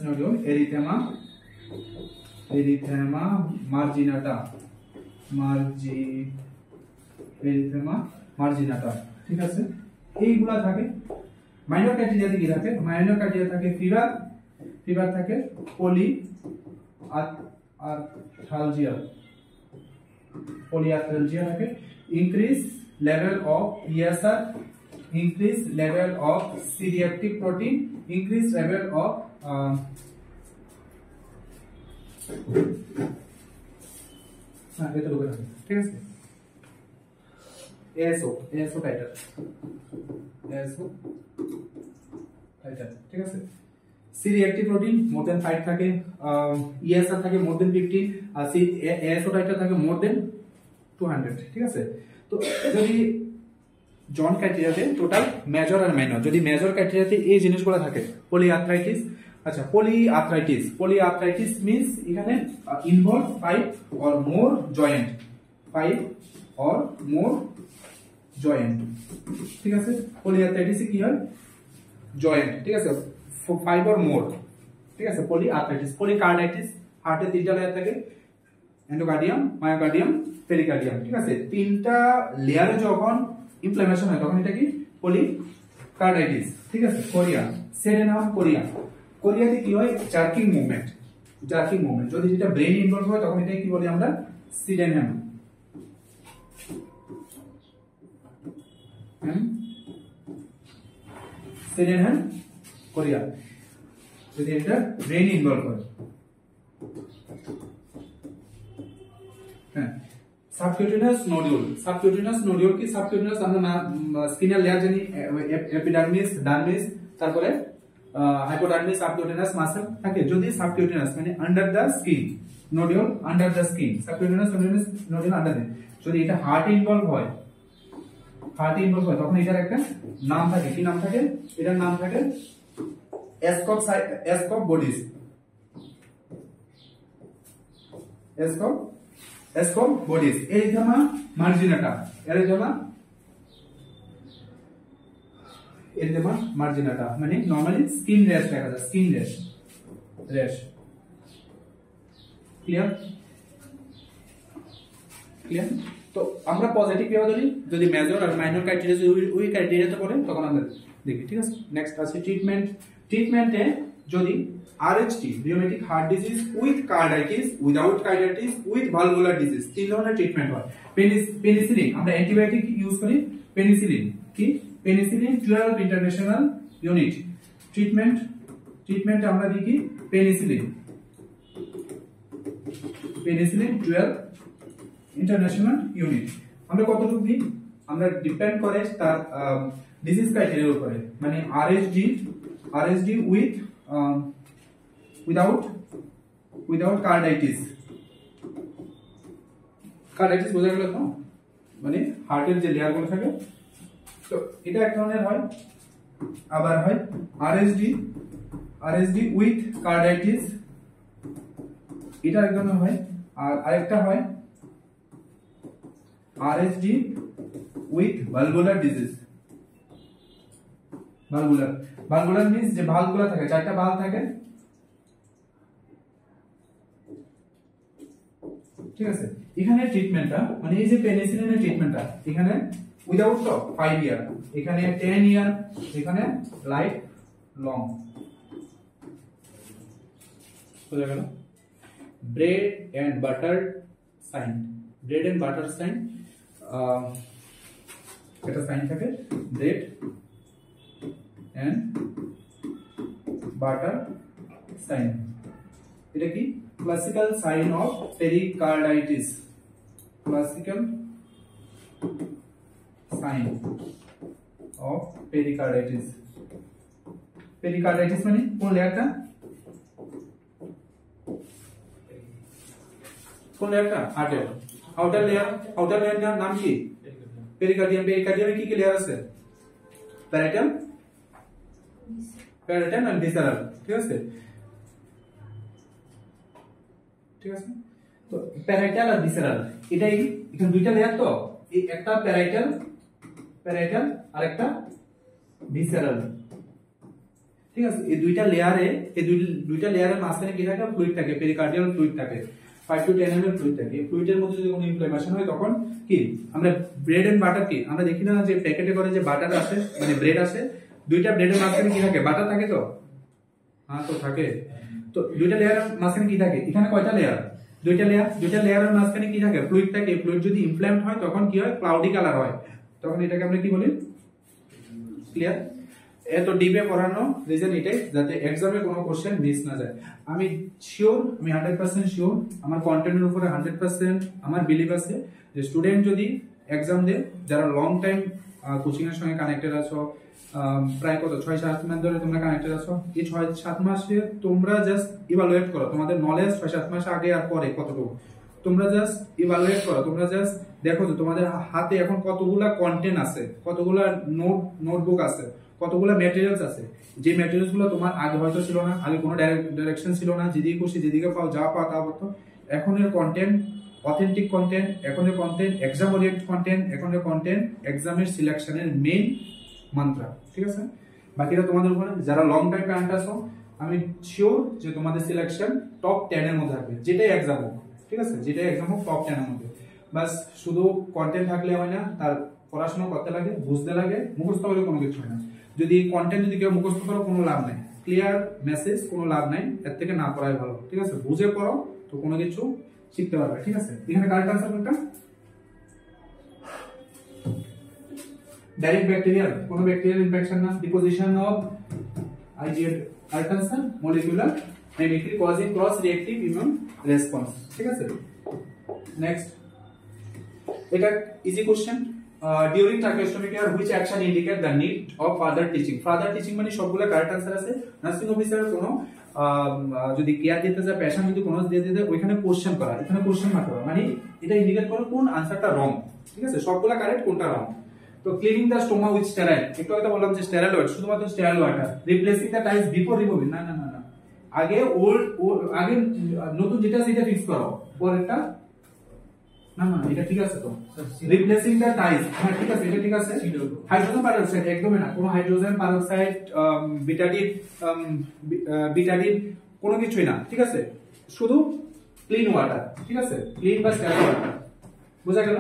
nodules, erythema marginata, ঠিক আছে। এইগুলা থাকে। মাইনর ক্রাইটেরিয়াতে কি থাকে? মাইনর ক্রাইটেরিয়া থাকে ফিভার থাকে, polyarthralgia থাকে, increase level of ESR, increase level of C-reactive protein, increase level of ঠিক আছে। ASO টাইটার, ঠিক আছে। C-reactive protein more than 5 থাকে, ESR থাকে more than 50, আর ASO টাইটার থাকে more than 200, ঠিক আছে। তো যদি জন ক্রাইটেরিয়াতে টোটাল মেজর আর মাইনর, যদি মেজর ক্রাইটেরিয়াতে এই জিনিসগুলো থাকে, পলিআর্থ্রাইটিস, আচ্ছা পলিআর্থ্রাইটিস মিন্স এখানে involve 5 or more joint, 5 or more joint, ঠিক আছে। পলিআর্থ্রাইটিসে কি হয়? জয়েন্ট, ঠিক আছে, 5 or more, ঠিক আছে। পলিআর্থ্রাইটিস। পলিকার্ডাইটিস হার্টে 3টা লেয়ার থাকে, এন্ডোকার্ডিয়াম, মায়োকার্ডিয়াম, পেরিকার্ডিয়াম, ঠিক আছে। 3টা লেয়ারে যখন ইনফ্লামেশন হয় তখন এটা কি? পলিকার্ডাইটিস, ঠিক আছে। কোরিয়া, সেরেনাম কোরিয়াতে কি হয়? জার্কিং মুভমেন্ট, যদি এটা ব্রেন ইনভলভ হয় তখন এটা কি বলি আমরা? সিডেনাম, কোরিয়া, যদি এটা ব্রেন ইনভলভ হয়। হ্যাঁ, সাবকিউটেনিয়াস নোডিউল কি? সাবকিউটেনিয়াস আমরা স্কিনের লেয়ার জানি, এপিডার্মিস, ডার্মিস, তারপরে হাইপোডার্মিস, সাবকিউটেনিয়াস মাসল থাকে। যদি সাবকিউটেনিয়াস মানে under the skin, nodule under the skin, subcutaneous nodule under the, যদি এটা হার্টে ইনভলভ হয় তখন এটার একটা নাম থাকে। কি নাম থাকে? এটার নাম থাকে এসকপ বডিজ, এরিথেমা মার্জিনাটা, মানে নরমালি স্কিন র্যাশ দেখা যায়, স্কিন র্যাশ। ক্লিয়ার? তো আমরা পজিটিভ কিভাবে ধরি? যদি মেজর আর মাইনর ক্রাইটেরিয়া ওই ক্রাইটেরিয়াতে পড়ে তখন আমরা দেখি, ঠিক আছে। নেক্সট আছে ট্রিটমেন্টে যদি RHT, rheumatic heart disease with carditis, without carditis, with valvular disease, 3 ধরনের ট্রিটমেন্ট হয়। পেনিসিলিন, আমরা অ্যান্টিবায়োটিক ইউজ করি, পেনিসিলিন 12 ইন্টারন্যাশনাল ইউনিট। ট্রিটমেন্ট আমরা দিই কি? Penicillin 12 international unit. আমরা কতটুকু দিই? আমরা ডিপেন্ড করে তার ডিজিজ ক্রাইটেরিয়ার উপরে, মানে আরএসডি উইদাউট কার্ডাইটিস বোঝা গেল তো? মানে হার্টের যে লেয়ার গুলো থাকে, তো এটা এক ধরনের হয়। আবার হয় আরএসডি উইথ কার্ডাইটিস, এটা এক ধরনের হয়। আর আরেকটা হয় RSD with valvular disease. Valvular means যে ভালভগুলো থাকে, 4টা ভালভ থাকে, ঠিক আছে। এখানে ট্রিটমেন্টটা মানে এই যে পেনিসিলিনের ট্রিটমেন্টটা এখানে উইদাউট 5 ইয়ার, এখানে 10 ইয়ার, এখানে লাইফ লং। বুঝা গেল? ব্রেড এন্ড বাটার সাইন, এটা সাইন থাকে, ব্রেড এন্ড বাটার সাইন। এটা কি? Classical sign of pericarditis, pericarditis মানে কোন লেয়ারটা? হার্টের আউটার লেয়ার নাম কি? পেরিকার্ডিয়াম। পেরিকার্ডিয়ামে কি কি লেয়ার আছে? প্যারাইটাম এন্ড ভিসারাল, ঠিক আছে। ঠিক আছে। তো প্যারাইটাল আর ভিসেরাল এটাই, এখানে দুইটা লেয়ার, তো এই একটা প্যারাইটাল আর একটা ভিসেরাল, ঠিক আছে। এই দুইটা লেয়ারের মাঝখানে কি থাকে, ফ্লুইড থাকে, পেরিকার্ডিয়াল ফ্লুইড থাকে, 5 to 10 ml ফ্লুইড থাকে। এই ফ্লুইডের মধ্যে যদি কোনো ইনফ্লামেশন হয় তখন কি আমরা ব্রেড এন্ড বাটার কি আমরা দেখি না যে প্যাকেটে করে যে বাটার আসে মানে ব্রেড আসে, দুইটা ব্রেডের মাঝখানে কি থাকে, বাটার থাকে, তো হ্যাঁ তো থাকে। তো দুইটা লেয়ারের মাঝখানে কি থাকে, এখানে কয়টা লেয়ার, দুইটা লেয়ারের মাঝখানে কি থাকে, ফ্লুইড থাকে। ফ্লুইড যদি ইনফ্লেমড হয় তখন কি হয়, ক্লাউডি কালার হয়, তখন এটাকে আমরা কি বলি, ক্লিয়ার। এত ডিপে পড়ানো রিজন এটাই যাতে এক্সামে কোনো কোশ্চেন মিস না যায়। আমি শিওর, আমি 100% শিওর, আমার কন্টেন্টের উপরে 100% আমার বিলিভ আছে যে স্টুডেন্ট যদি এক্সাম দেয়, যারা লং টাইম কোচিং এর সঙ্গে কানেক্টেড আছো, প্রায় কত 6-7 মাস ধরে তোমরা কানেক্টেড আছো, এই 6-7 মাসে তোমরা জাস্ট ইভালুয়েট করো তোমাদের নলেজ 6-7 মাস আগে আর পরে কতটুকু, তোমরা জাস্ট ইভালুয়েট করো, তোমরা জাস্ট দেখো যে তোমাদের হাতে এখন কতগুলা কন্টেন্ট আছে, কতগুলা নোটবুক আছে, কতগুলো ম্যাটেরিয়ালস আছে, যে ম্যাটেরিয়ালস গুলো তোমার আগে হয়তো ছিল না, আগে কোনো ডাইরেকশন ছিল না, যেদিকে খুশি যেদিকে পাও যা পাও তা করতো। এখনের কন্টেন্ট অথেন্টিক কন্টেন্ট, এখনের কন্টেন্ট এক্সাম ওরিয়েন্টেড কন্টেন্ট, এখনের কন্টেন্ট এক্সামের সিলেকশনের মেইন মন্ত্র, ঠিক আছে। বাকিটা তোমাদের উপরে, যারা লং টাইম কারেন্ট আছো আমি শিওর যে তোমাদের সিলেকশন টপ 10 এর মধ্যে থাকবে, যেটাই এক্সাম হোক, ঠিক আছে, যেটাই এক্সাম হোক টপ 10 এর মধ্যে। বাস শুধু কন্টেন্ট থাকলে হয় না, তার পড়াশোনা করতে লাগে, বুঝতে লাগে, মুখস্থ হলে কোনো কিছু হয় না। যদি কন্টেন্ট যদি কেউ মুখস্থ করো কোনো লাভ নাই, ক্লিয়ার মেসেজ কোনো লাভ নাই, এর থেকে না পড়াই ভালো, ঠিক আছে। বুঝে পড়ো তো কোনো কিছু শিখতে পারবে, ঠিক আছে। এখানে কারেক্ট আনসার কোনটা, ডাইরেক্ট ব্যাকটেরিয়াল, কোনো ব্যাকটেরিয়াল ইনফেকশন না, deposition of IGL, correct answer molecular mimicry causing cross reactive immune response, ঠিক আছে। নেক্সট, এটা easy question. During tracheostomy care, which action indicate the need of further teaching? Further teaching মানে সবগুলা correct answer আছে। Nursing officer কোনো যদি care দিতে যায়, পেশেন্ট যদি কোনো দিয়ে দিতে, ওইখানে কোশ্চেন করা, এখানে কোশ্চেন মার্ক করা, মানে এটা ইন্ডিকেট করে কোন আনসারটা রং, ঠিক আছে। সবগুলা কারেক্ট, কোনটা রং। তো cleaning the stoma with sterile, একটু আগে বললাম যে স্টেরাইল ওয়াটার, শুধুমাত্র sterile water. Replacing the tiles before removing, না না না না, আগে আগে নতুন যেটা সেটা ফিক্স করো, পরেরটা না না এটা ঠিক আছে। তো রিপ্লেসিং দ্য টাইলস, হ্যাঁ ঠিক আছে, এটা ঠিক আছে। হাইড্রোজেন পারঅক্সাইড একদমই না, কোনো হাইড্রোজেন পারঅক্সাইড বিটাডিন কোনো কিছুই না, ঠিক আছে। শুধু ক্লিন ওয়াটার, ঠিক আছে, ক্লিন বা স্টেরাইল ওয়াটার, বোঝা গেল।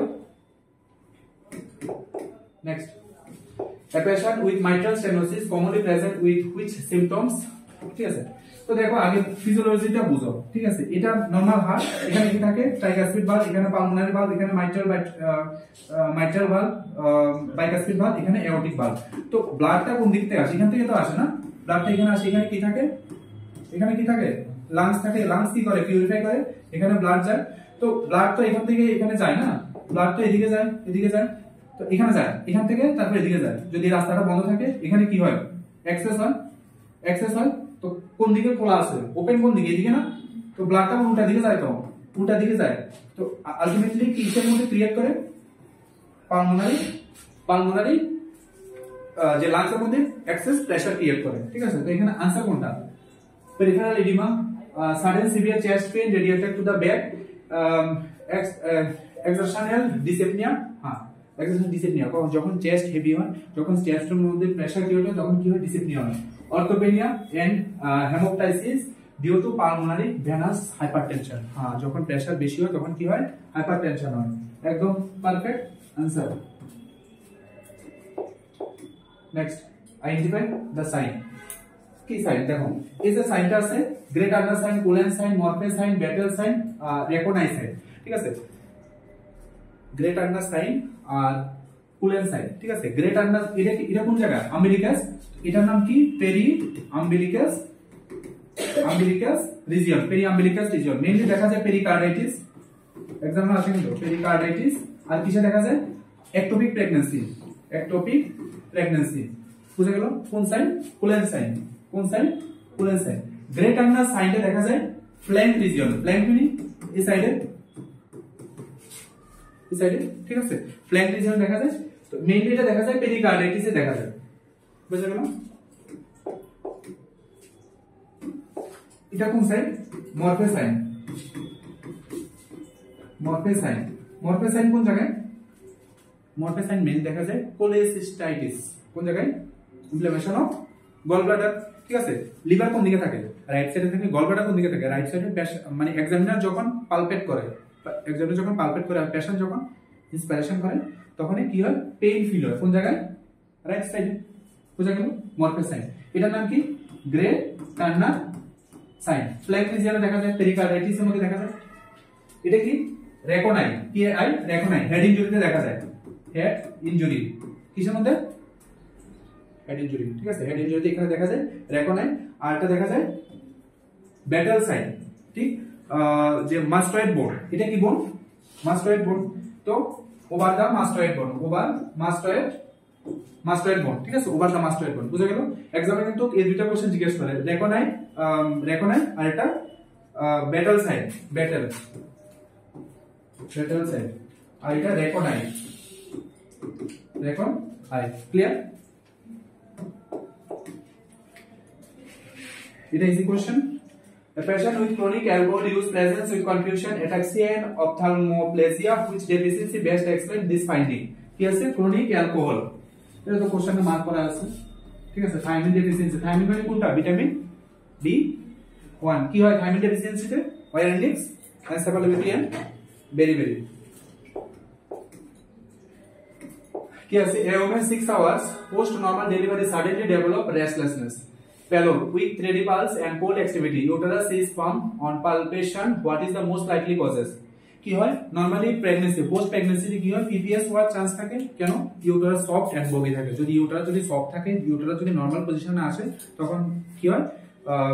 Next, a patient with mitral stenosis commonly present with which symptoms, ঠিক আছে। তো দেখো আগে ফিজিওলজিটা বুঝো, ঠিক আছে। এটা নরমাল হার্ট, এখানে কি থাকে, ট্রাইকাসপিড ভালভ, এখানে পালমোনারি ভালভ, এখানে মাইট্রাল ভালভ, বাইকাসপিড ভালভ, এখানে এওরটিক ভালভ। তো ব্লাডটা কোন দিক থেকে আসে, এখান থেকে তো আসে না, ব্লাডটা এখানে আসে, এখানে কি থাকে, এখানে কি থাকে, লাংস থাকে, লাংস কি করে, পিউরিফাই করে, এখানে ব্লাড যায়। তো ব্লাড তো এখান থেকে এখানে যায় না, ব্লাড তো এদিকে যায়, এদিকে যায়, তো এখানে যায়, এখান থেকে তারপর এদিকে যায়। যদি রাস্তাটা বন্ধ থাকে, এখানে কি হয়, অ্যাক্সেস হয়। তো কোন দিকে খোলা আছে, ওপেন কোন দিকে, এদিকে না। তো ব্লাডটা উল্টা দিকে যায়, তো উল্টা দিকে যায়। তো আলটিমেটলি কিসের মধ্যে ক্রিয়েট করে, পালমোনারি যে লাংসের মধ্যে এক্সেস প্রেসার ক্রিয়েট করে, ঠিক আছে। তো এখানে আনসার কোনটা, peripheral oedema, sudden severe chest pain radiated to the back, exertional dyspnoea, হ্যাঁ এক্সারশনাল ডিসেপনিয়া, যখন চেস্ট হেভি হয়, যখন চেস্টের মধ্যে প্রেসার ক্রিয়েট হয়, তখন কি হয়, ডিসেপনিয়া হয়। Orthopnoea and haemoptysis due to pulmonary venous hypertension, হ্যাঁ যখন প্রেসার বেশি হয় তখন কি হয়, হাইপারটেনশন হয়। একদম perfect answer. Next, identify the sign, কি সাইন দেখো, এই যে সাইনটা আছে, গ্রেট আন্ডার sign, Cullen sign, Murphy sign, Battle sign, recognise sign, ঠিক আছে। গ্রেট আন্ডার সাইন আর কুলেন সাইন, ঠিক আছে। গ্রেট আন্ডার এটা কোন জায়গা, আম্বিলিকাস, এটার নাম কি, peri umbilicus region, peri umbilicus region. Mainly দেখা যায় পেরিকার্ডাইটিস, एग्जाम में আসে কিন্তু পেরিকার্ডাইটিস, আর কিসে দেখা যায়, একটোপিক প্রেগন্যান্সি, বুঝা গেল। কোন সাইন, কুলেন সাইন, কোন sign, Kulen sign. Great under সাইনটা দেখা যায় ফ্ল্যাঙ্ক রিজিয়ন, ফ্ল্যাঙ্ক মানে এই সাইডে, ঠিক আছে, ফ্ল্যাঙ্ক রিজিয়ন দেখা যায়। তো মেইনলি এটা দেখা যায় পেরিকার্ডাইটিসে দেখা যায়, বুঝা গেল। এটা কোন সাইন, মরফে সাইন, মরফেসাইন, মরফেসাইন কোন জায়গায়? মরফেসাইন মেইন দেখা যায় কোলেসিস্টাইটিস, কোন জায়গায়? ইনফ্লামেশন অফ গল ব্লাডার, ঠিক আছে। লিভার কোন দিকে থাকে? রাইট সাইডে থাকে। গল ব্লাডার কোন দিকে থাকে? রাইট সাইডে। মানে এক্সামিনার যখন পালপেট করে, পেশেন্ট যখন ইন্সপিরেশন করে তখনই কি হয়? পেইন ফিল হয়। কোন জায়গায়? রাইট সাইডে। বুঝা গেল? মরফেসাইন। এটার নাম কি? Grey Turner sign. ফ্ল্যাগনেসিয়ানে দেখা যায়, পেরিকার্ডাইটিসের মধ্যে দেখা যায়। এটা কি? রেকোনাইন, PAI, রেকোনাইন। হেড ইনজুরিতে দেখা যায়। হেড ইনজুরি কিসের মধ্যে? হেড ইনজুরি, ঠিক আছে। হেড ইনজুরিতে এখানে দেখা যায় রেকোনাইন। আর এটা দেখা যায় ব্যাটেল সাইন, ঠিক। যে মাস্টয়েড বোন, এটা কি বোন? মাস্টয়েড বোন। তো ওভার দা মাস্টয়েড বোন, মাস্টয়েড বোন, ঠিক আছে। ওভার দা মাস্টয়েড বোন। বুঝা গেল? এক্সামে কিন্তু এই দুইটা কোশ্চেন জিজ্ঞেস করে, রেকোনাইন আর এটা ব্যাটেল সাইন, ব্যাটেল সাইন, আর এটা রেকোনাইন, clear? It is a question. A patient with chronic alcohol use presents with confusion, ataxia and ophthalmoplegia, which deficiency best explain this finding? কি আছে? chronic alcohol, এটা তো কোশ্চেনে মার্ক করা আছে, ঠিক আছে। থাইমিন ডেফিসিয়েন্সি, থাইমিন মানে কোনটা? Vitamin B1। কি হয় thymine ডেফিসিয়েন্সিতে? oil index, encephalopathy and beriberi। কি আছে? a woman 6 hours post normal delivery suddenly develop restlessness, pallor, weak thready pulse and cold activity, uterus is firm on palpation, what is the most likely causes? কি হয়? Normally pregnancy, post প্রেগন্যান্সিতে কি হয়? PPS হওয়ার chance থাকে। কেন? Uterus soft and বগি থাকে। যদি uterus soft থাকে, ইউটেরাস যদি নরমাল পজিশনে আসে, তখন কি হয়?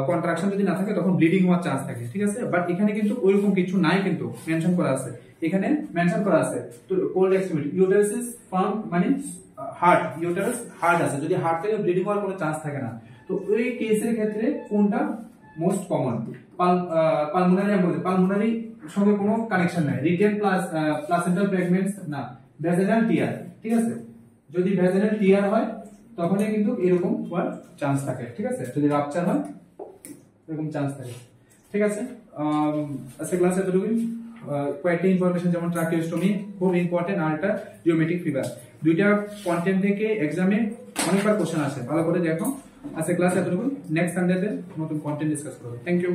কন্ট্রাকশন যদি না থাকে তখন ব্লিডিং হওয়ার চান্স থাকে, ঠিক আছে। বাট এখানে কিন্তু ওইরকম কিছু নাই, কিন্তু মেনশন করা আছে, এখানে মেনশন করা আছে। তো cold extremity, uterus is farm মানে হার্ট, ইউটেরাস হার্ট আছে। যদি হার্ট থেকে ব্লিডিং হওয়ার কোনো চান্স থাকে না। তো ওই কেসের ক্ষেত্রে কোনটা most common? Pulmonary embolism, pulmonary সঙ্গে কোনো কানেকশন নাই। রিটেন প্লাসেন্টাল প্রেগন্যান্স না, ভ্যাজিনাল টিয়ার, ঠিক আছে। যদি ভ্যাজিনাল টিয়ার হয় তখনই কিন্তু এরকম হওয়ার চান্স থাকে, ঠিক আছে। যদি রাপচার হয় এরকম চান্স থাকে, ঠিক আছে। আজকে ক্লাসে এতটুকুই। কয়েকটা ইনফরমেশন যেমন ট্রাকিওস্টমি খুব ইম্পর্টেন্ট, আর একটা জিওমেট্রিক ফিগার, দুইটা কন্টেন্ট থেকে এক্সামে অনেকবার কোশ্চেন আসে, ভালো করে দেখো। আজকে ক্লাস এতটুকু। নেক্সট সানডেতে নতুন কন্টেন্ট ডিসকাস করব। Thank you.